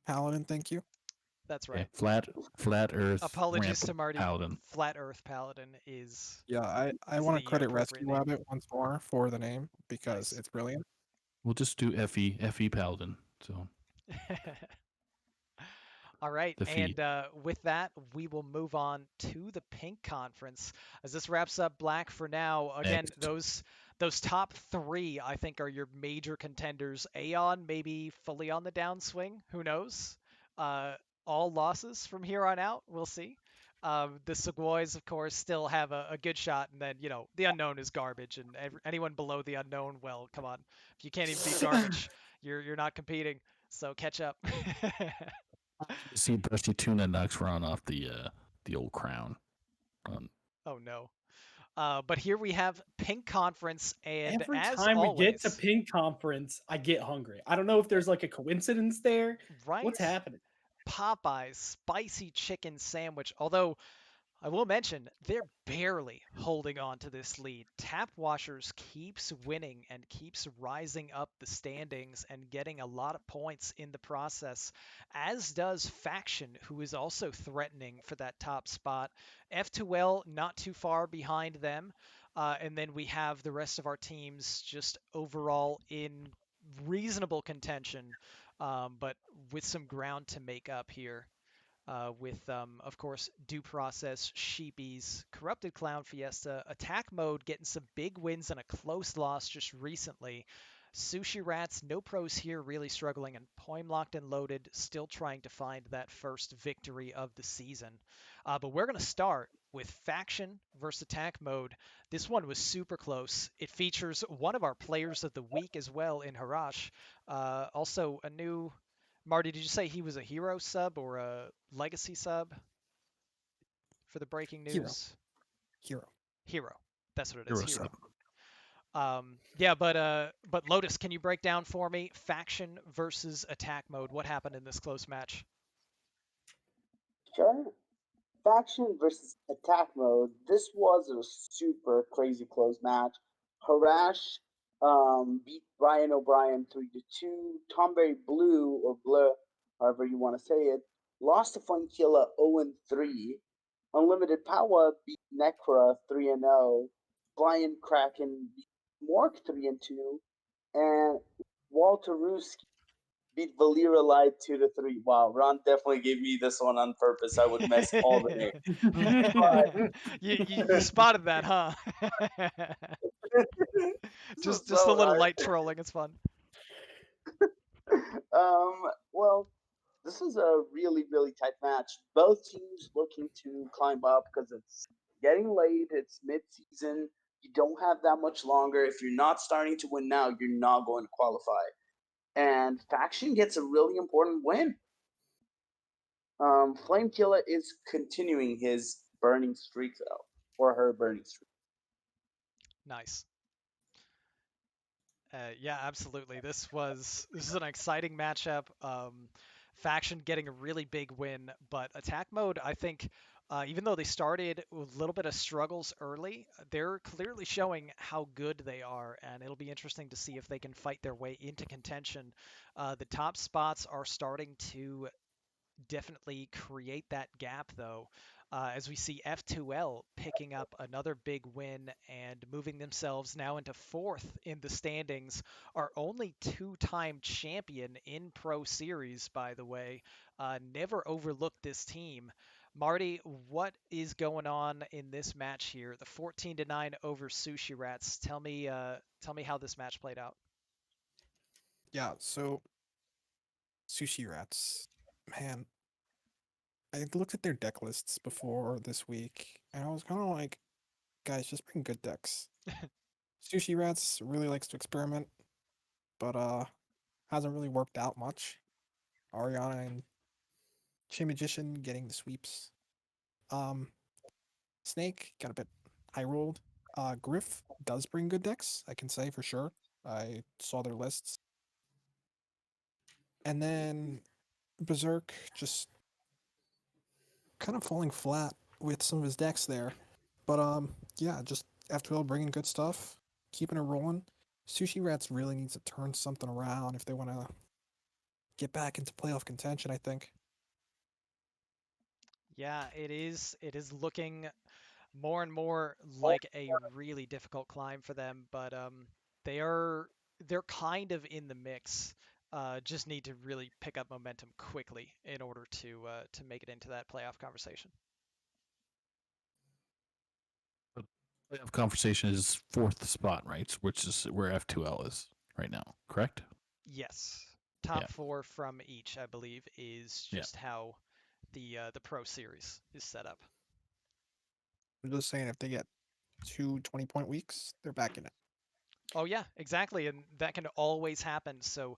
Paladin, thank you. That's Okay, right. flat Earth Apologies ramp to Marty. paladin. Flat Earth Paladin is Yeah, I is want to the credit appropriate Rescue name. Rabbit once more for the name because Nice. it's brilliant. We'll just do FE paladin. So All right, the feed. and with that, we will move on to the Pink Conference. As this wraps up Black for now, again, Next. those top three, I think, are your major contenders. Aeon maybe fully on the downswing. Who knows? Uh, all losses from here on out. We'll see. The Segoys, of course, still have a good shot, and then the unknown is garbage, and anyone below the unknown, well, come on, if you can't even beat garbage, you're not competing. So catch up. See Brushy Tuna knocks Ron off the old crown. Oh no. But here we have Pink Conference, and Every as time we get to always, Pink Conference, I get hungry. I don't know if there's like a coincidence there. What's right? happening? Popeyes spicy chicken sandwich. Although I will mention they're barely holding on to this lead. Tap Washers keeps winning and keeps rising up the standings and getting a lot of points in the process, as does Faction, who is also threatening for that top spot. F2L not too far behind them. And then we have the rest of our teams just overall in reasonable contention, but with some ground to make up here with, of course, Due Process, Sheepies, Corrupted Clown Fiesta, Attack Mode getting some big wins and a close loss just recently. Sushi Rats, no pros here, really struggling, and Poem Locked and Loaded still trying to find that first victory of the season. But we're going to start with Faction versus Attack Mode. This one was super close. It features one of our players of the week as well in Harash. Also, a new Marty, did you say he was a hero sub or a legacy sub for the breaking Hero. news? Hero. Hero. That's what it is. Hero Hero. sub. Yeah, but Lotus, can you break down for me Faction versus Attack Mode? What happened in this close match? Sure. Faction versus Attack Mode. This was a super crazy close match. Harash beat Brian O'Brien 3-2. Tomberry Blue, or Bleu, however you want to say it, lost to Funkilla 0-3. Unlimited Power beat Necra 3-0. Blind Kraken beat Mork 3-2. And Walter Ruski beat Valera Light 2-3. Wow, Ron definitely gave me this one on purpose. I would mess all the names. you spotted that, huh? just a So, little light trolling. It's fun. well, this is a really, really tight match. Both teams looking to climb up because it's getting late. It's mid-season. You don't have that much longer. If you're not starting to win now, you're not going to qualify. And Faction gets a really important win. Flamekiller is continuing his burning streak, though, or her burning streak. Nice. Yeah, absolutely. This is an exciting matchup. Faction getting a really big win, but Attack Mode, I think, even though they started with a little bit of struggles early, they're clearly showing how good they are, and it'll be interesting to see if they can fight their way into contention. The top spots are starting to definitely create that gap, though, as we see F2L picking up another big win and moving themselves now into fourth in the standings. Our only two-time champion in Pro Series, by the way. Never overlooked this team. Marty, what is going on in this match here? The 14-9 over Sushi Rats. Tell me how this match played out. Yeah, so Sushi Rats, man, I looked at their deck lists before this week, and I was kind of like, guys, just bring good decks. Sushi Rats really likes to experiment, but hasn't really worked out much. Ariana and Chin Magician getting the sweeps. Snake got a bit high rolled. Griff does bring good decks, I can say for sure. I saw their lists. And then Berserk just kind of falling flat with some of his decks there. But yeah, just F12 bringing good stuff, keeping it rolling. Sushi Rats really needs to turn something around if they want to get back into playoff contention, I think. Yeah, it is. It is looking more and more like a really difficult climb for them, but they're kind of in the mix. Just need to really pick up momentum quickly in order to make it into that playoff conversation. The playoff conversation is 4th spot, right? Which is where F2L is right now, correct? Yes, top Yeah. 4 from each, I believe, is Yeah. just how the Pro Series is set up. I'm just saying, if they get 2 20-point weeks, they're back in it. Oh yeah, exactly, and that can always happen. So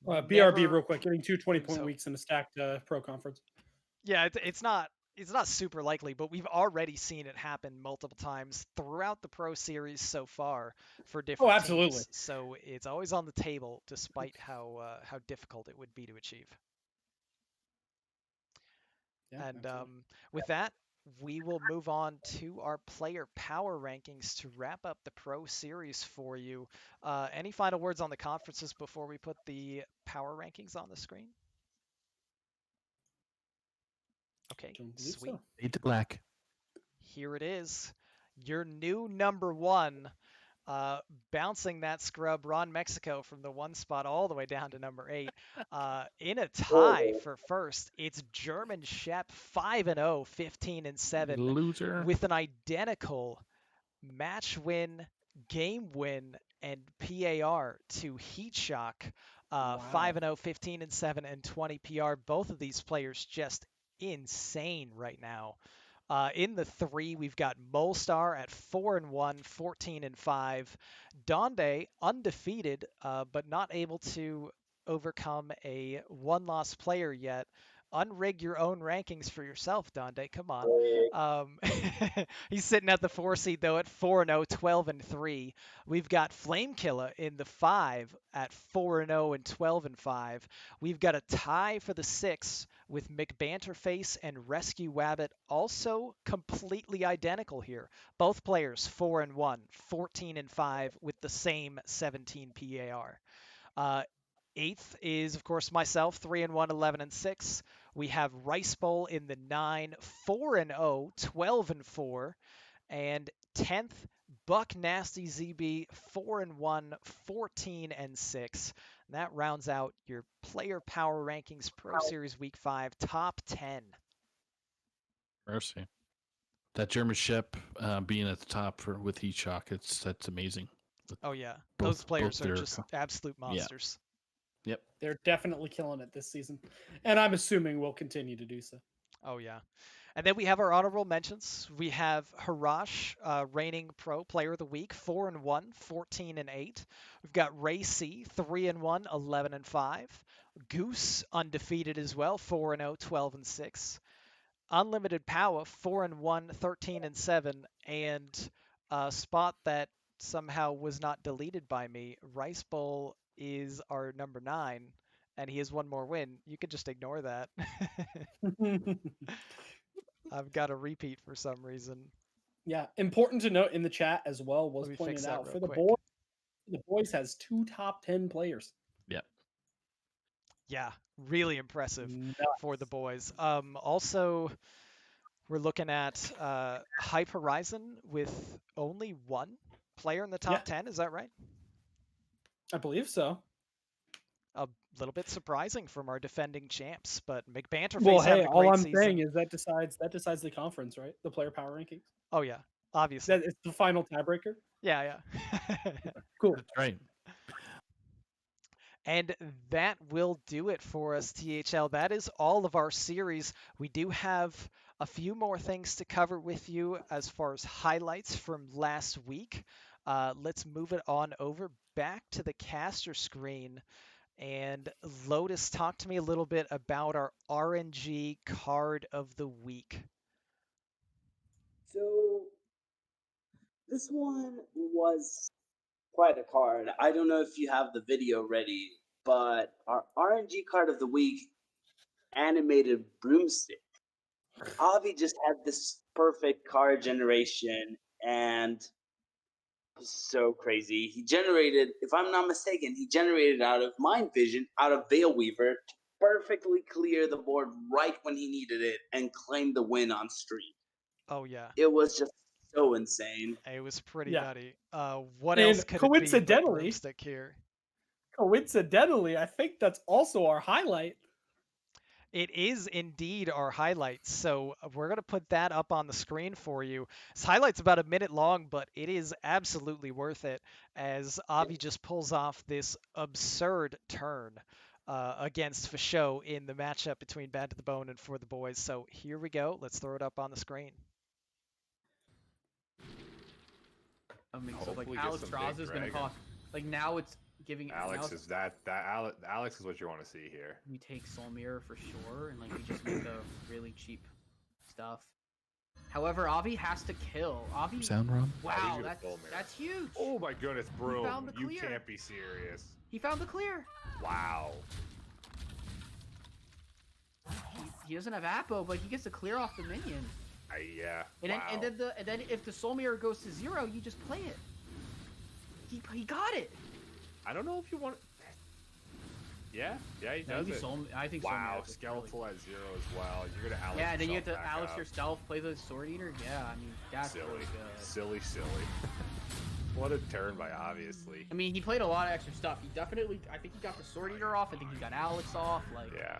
BRB never real quick, getting 2 20-point so- weeks in a stacked pro conference. Yeah, it's not super likely, but we've already seen it happen multiple times throughout the Pro Series so far for different absolutely. teams. So it's always on the table, despite how difficult it would be to achieve. Yeah, And absolutely. with that, we will move on to our player power rankings to wrap up the Pro Series for you. Any final words on the conferences before we put the power rankings on the screen? Okay, Don't believe sweet. so. Fade to black. Here it is. Your new number 1, bouncing that scrub RonMexico from the 1 spot all the way down to number 8. In a tie for first, it's German Shep 5-0, 15-7, Loser. with an identical match win, game win, and PAR to Heat Shock, Wow. 5-0, 15-7, and 20 PR. Both of these players just insane right now. In the 3, we've got Molestar at 4-1, 14-5. Donde undefeated, but not able to overcome a 1-loss player yet. Unrig your own rankings for yourself, Donde. Come on. He's sitting at the 4 seed though at 4-0, 12-3. We've got Flamekiller in the 5 at 4-0 and 12-5. We've got a tie for the 6 with McBanterface and Rescue Wabbit, also completely identical here. Both players 4-1, 14-5 with the same 17 PAR. 8th is, of course, myself, 3-1, 11-6. We have Rice Bowl in the 9, 4-0, 12-4. And 10th, Buck Nasty ZB, 4-1, 14-6. And that rounds out your player power rankings Pro Series Week 5 top 10. Mercy. That German Shep being at the top with Heat Shock, that's amazing. Oh yeah, those players are just absolute monsters. Yeah. Yep. They're definitely killing it this season, and I'm assuming we'll continue to do so. Oh yeah. And then we have our honorable mentions. We have Harash, reigning Pro Player of the Week, 4-1, 14-8. We've got Ray C, 3-1, 11-5. Goose, undefeated as well, 4-0, 12-6. Unlimited Power, 4-1, 13-7. And a spot that somehow was not deleted by me, Rice Bowl is our number 9, and he has 1 more win. You could just ignore that. I've got a repeat for some reason. Yeah, important to note in the chat as well was pointed out for the boys. The boys has 2 top 10 players. Yep. Yeah, really impressive for the boys. Also, we're looking at Hype Horizon with only 1 player in the top 10. Is that right? I believe so. A little bit surprising from our defending champs, but McBanterface well, hey, having a great all I'm season. saying is that decides the conference, right? The player power rankings. Oh yeah, obviously. That is the final tiebreaker. Yeah. Cool. That's right. And that will do it for us, THL. That is all of our series. We do have a few more things to cover with you as far as highlights from last week. Let's move it on over back to the caster screen. And Lotus, talk to me a little bit about our RNG card of the week. So this one was quite a card. I don't know if you have the video ready, but our RNG card of the week, animated broomstick. Avi just had this perfect card generation, and So crazy. He generated, if I'm not mistaken, he generated out of Mind Vision, out of Veil Weaver, to perfectly clear the board right when he needed it and claim the win on stream. Oh yeah, It was just so insane. it was pretty Yeah. nutty. What And else could it be but coincidentally- broomstick here? Coincidentally, I think that's also our highlight. It is indeed our highlights, so we're going to put that up on the screen for you. This highlight's about a minute long, but it is absolutely worth it as Avi just pulls off this absurd turn against Fasho in the matchup between Bad to the Bone and For the Boys. So here we go. Let's throw it up on the screen. I mean, so like Hopefully get Alex some Draws big is gonna dragon. cost. Like now it's giving Alex now is Alex is what you want to see here. we take Soul Mirror for sure, and like we just make the really cheap stuff. However, Avi has to kill. Avi. Sound Rom? Wow, Avi's gonna Soul Mirror. that's huge. Oh my goodness, Broom! found the You clear. can't be serious. He found the clear. Wow. He doesn't have Apo, but he gets to clear off the minion. Yeah. And then wow. and then if the Soul Mirror goes to 0, you just play it. He got it. I don't know if you want. Yeah, he No, does maybe it. I think Soul Mirror Wow, is skeletal at 0 as well. You're gonna Alex. Yeah, and then you have to yourself back Alex out. yourself play the Sword Eater. Yeah, I mean that's Silly, really good. silly. What a turn by obviously. I mean, he played a lot of extra stuff. He definitely, I think he got the Sword Eater off. I think he got Alex off. Like, Yeah.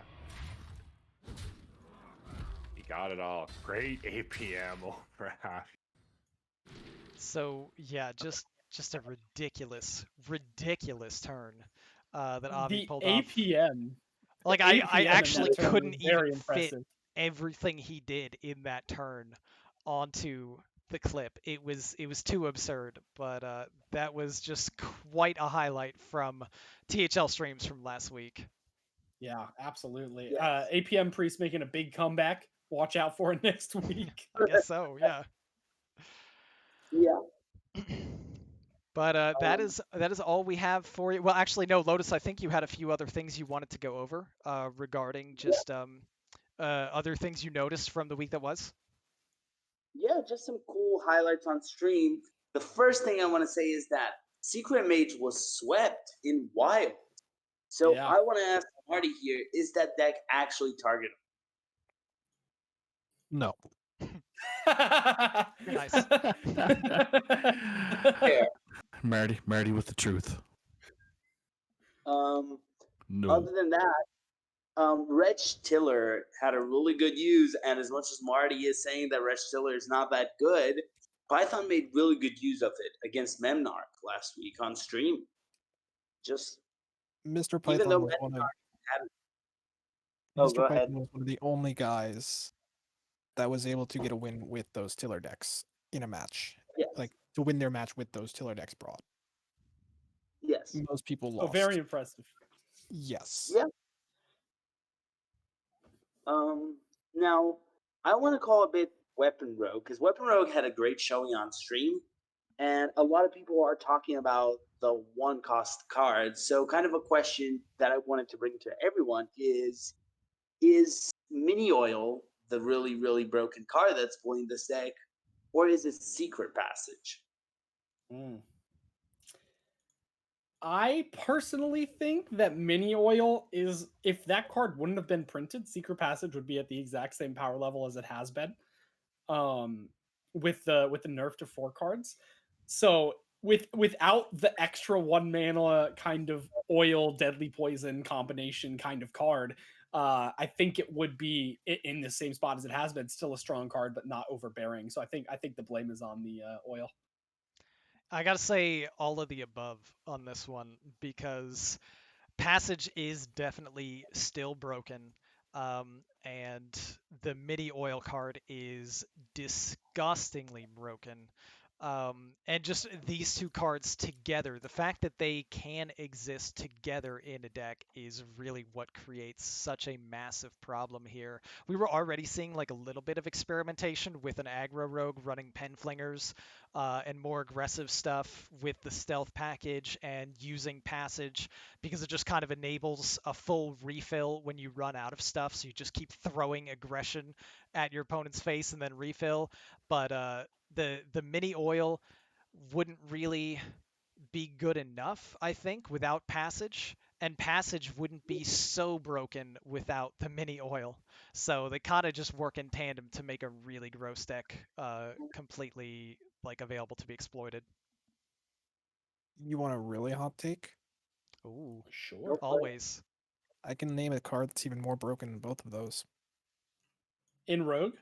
He got it all. Great APM over half. So yeah, just a ridiculous turn that Avi The pulled off. APM. Like APM I in actually that turn couldn't was very even fit impressive. everything he did in that turn onto the clip. It was too absurd, but that was just quite a highlight from THL streams from last week. Yeah, absolutely. APM Priest making a big comeback. Watch out for it next week. I guess so, yeah. Yeah. But that is all we have for you. Well, actually, no, Lotus. I think you had a few other things you wanted to go over regarding just other things you noticed from the week that was. Yeah, just some cool highlights on stream. The first thing I want to say is that Secret Mage was swept in Wild. So Yeah. I want to ask Marty here, is that deck actually targetable? No. Nice. Fair. Marty with the truth. No. No. Other than that, Reg Tiller had a really good use, and as much as Marty is saying that Reg Tiller is not that good, Python made really good use of it against Memnarch last week on stream. Just Mr. even though Python was one of Oh, Mr. go ahead. Python was one of the only guys that was able to get a win with those Tiller decks in a match. Yes. Like to win their match with those Tiller decks brought. Yes. Most people Oh, lost. very impressive. Yes. Yeah. Now I want to call a bit Weapon Rogue because Weapon Rogue had a great showing on stream, and a lot of people are talking about the one cost cards. So, kind of a question that I wanted to bring to everyone is Mini Oil the really broken card that's pulling this deck, or is it Secret Passage? I personally think that Mini Oil is, if that card wouldn't have been printed, Secret Passage would be at the exact same power level as it has been. With the nerf to 4 cards. So without the extra 1 mana kind of oil deadly poison combination kind of card, I think it would be in the same spot as it has been, still a strong card, but not overbearing. So I think the blame is on the oil. I gotta say all of the above on this one because Passage is definitely still broken, and the MIDI oil card is disgustingly broken. And just these two cards together, the fact that they can exist together in a deck is really what creates such a massive problem here. We were already seeing like a little bit of experimentation with an aggro rogue running pen flingers and more aggressive stuff with the stealth package and using Passage because it just kind of enables a full refill when you run out of stuff. So you just keep throwing aggression at your opponent's face and then refill. But the mini oil wouldn't really be good enough, I think, without Passage. And Passage wouldn't be so broken without the mini oil. So they kind of just work in tandem to make a really gross deck completely like available to be exploited. You want a really hot take? Ooh, Sure. always. I can name a card that's even more broken than both of those. In Rogue?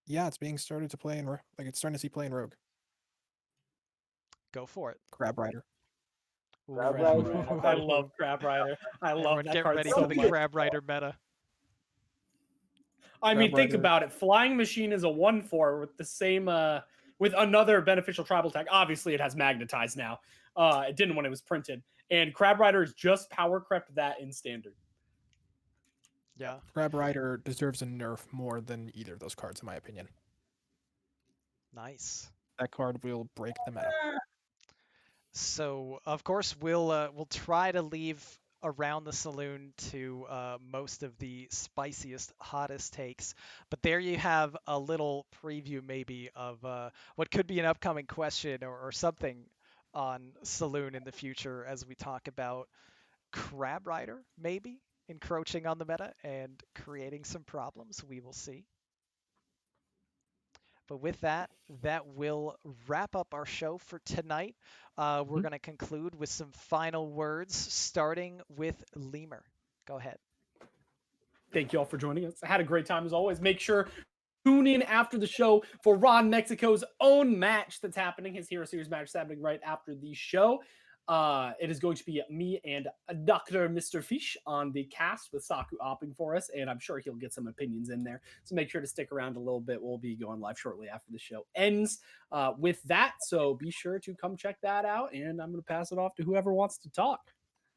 Yeah, it's being started to play in it's starting to see play in Rogue. Go for it. Crab Rider. Crab Crab Rider. Rider. I love Crab Rider. I love Everyone that get card ready so for the much. Crab Rider meta. I mean, Crab think Rider. about it. Flying Machine is a 1/4 with the same with another beneficial tribal tag. Obviously, it has magnetized now. It didn't when it was printed. And Crab Rider is just power crept that in standard. Yeah. Crab Rider deserves a nerf more than either of those cards, in my opinion. Nice. That card will break the meta. So of course we'll try to leave around the saloon to most of the spiciest, hottest takes. But there you have a little preview maybe of what could be an upcoming question or something on Saloon in the future as we talk about Crab Rider maybe encroaching on the meta and creating some problems. We will see. But with that, that will wrap up our show for tonight. We're going to conclude with some final words, starting with Leumer. Go ahead. Thank you all for joining us. I had a great time as always. Make sure tune in after the show for RonMexico's own match that's happening. His Hero Series match is happening right after the show. It is going to be me and Dr. Mr. Fish on the cast with Saku opping for us, and I'm sure he'll get some opinions in there. So make sure to stick around a little bit. We'll be going live shortly after the show ends with that. So be sure to come check that out, and I'm going to pass it off to whoever wants to talk.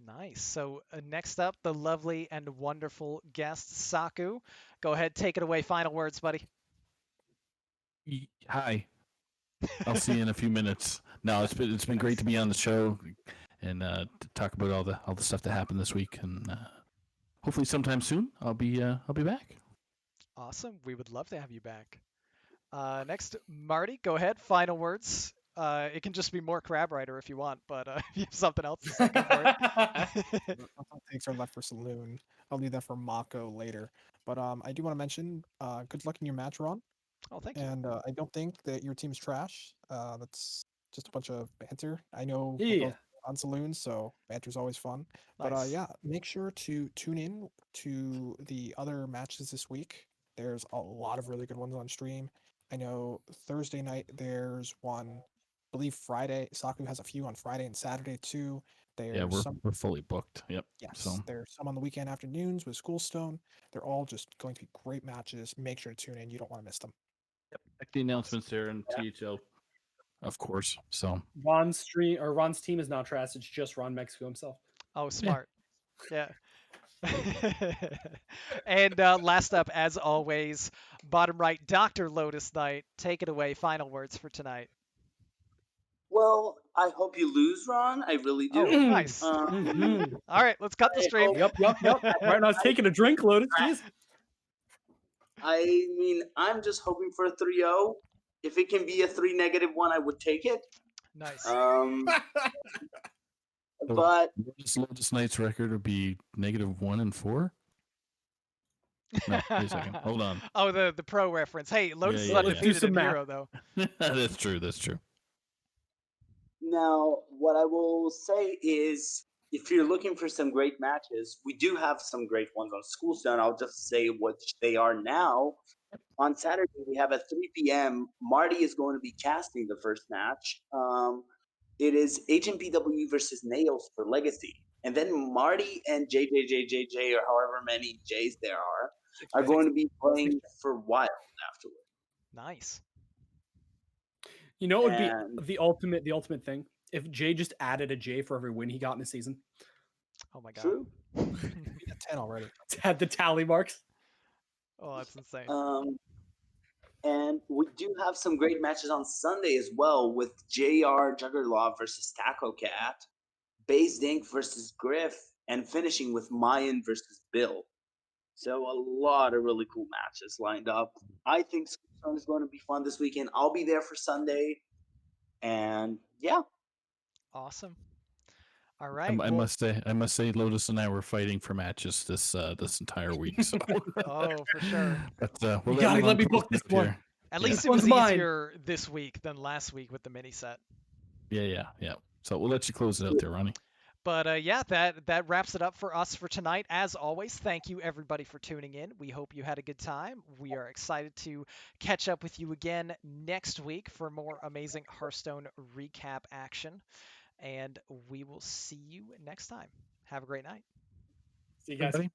Nice. So next up, the lovely and wonderful guest, Saku. Go ahead, take it away. Final words, buddy. Hi. I'll see you in a few minutes. No, it's been great to be on the show and to talk about all the stuff that happened this week, and hopefully sometime soon I'll be back. Awesome. We would love to have you back. Next, Marty, go ahead. Final words. It can just be more Crab Rider if you want, but if you have something else to say, go for it. Takes are left for Saloon. I'll leave that for Mako later. But I do want to mention, good luck in your match, Ron. Oh, thank you. And I don't think that your team's trash. That's just a bunch of banter. I know we're Yeah. both on Saloon, so banter's always fun. Nice. But yeah, make sure to tune in to the other matches this week. There's a lot of really good ones on stream. I know Thursday night there's one. I believe Friday. Saku has a few on Friday and Saturday too. There's We're fully booked. Yep. Yes, So there's some on the weekend afternoons with Schoolstone. They're all just going to be great matches. Make sure to tune in. You don't want to miss them. check the announcements there and THL, of course. So Ron's team is not trash. It's just RonMexico himself. Oh, smart. Yeah. And last up, as always, bottom right, Dr. LotusKnight. Take it away. Final words for tonight. Well, I hope you lose, Ron. I really do. Oh, nice. Mhm. All right, let's cut the stream. Yep. Right now, I was taking a drink, Lotus. Jeez. I mean, I'm just hoping for a 3-0. If it can be a 3-1, I would take it. Nice. But LotusKnight's record would be -1-4. No, wait a second. Hold on. Oh, the pro reference. Hey, Lotus is yeah. undefeated Do in some Hero, though. That's true. That's true. now, what I will say is, if you're looking for some great matches, we do have some great ones on Schoolstone. I'll just say what they are now. On Saturday, we have at 3 p.m. Marty is going to be casting the first match. It is HMPW versus Nails for Legacy. And then Marty and JJJJJ, or however many J's there are going to be playing for Wild afterward. Nice. You know, it would And- be the ultimate thing if Jay just added a J for every win he got in a season. Oh my god. True. We got 10 already. To add the tally marks. Oh, that's insane. And we do have some great matches on Sunday as well, with JR Juggerlaw versus Taco Cat, Base Dink versus Griff, and finishing with Mayan versus Bill. So a lot of really cool matches lined up. I think Schoolstone is going to be fun this weekend. I'll be there for Sunday. And yeah, Awesome. All right. I must say, Lotus and I were fighting for matches this entire week. So, Oh, for sure. but You we'll gotta move let on me to book this stuff one. here. At Yeah. least This it was one's mine. easier this week than last week with the mini set. Yeah. So we'll let you close it out there, Ronnie. But yeah, that wraps it up for us for tonight. As always, thank you everybody for tuning in. We hope you had a good time. We are excited to catch up with you again next week for more amazing Hearthstone recap action. And we will see you next time. Have a great night. See you guys. Everybody.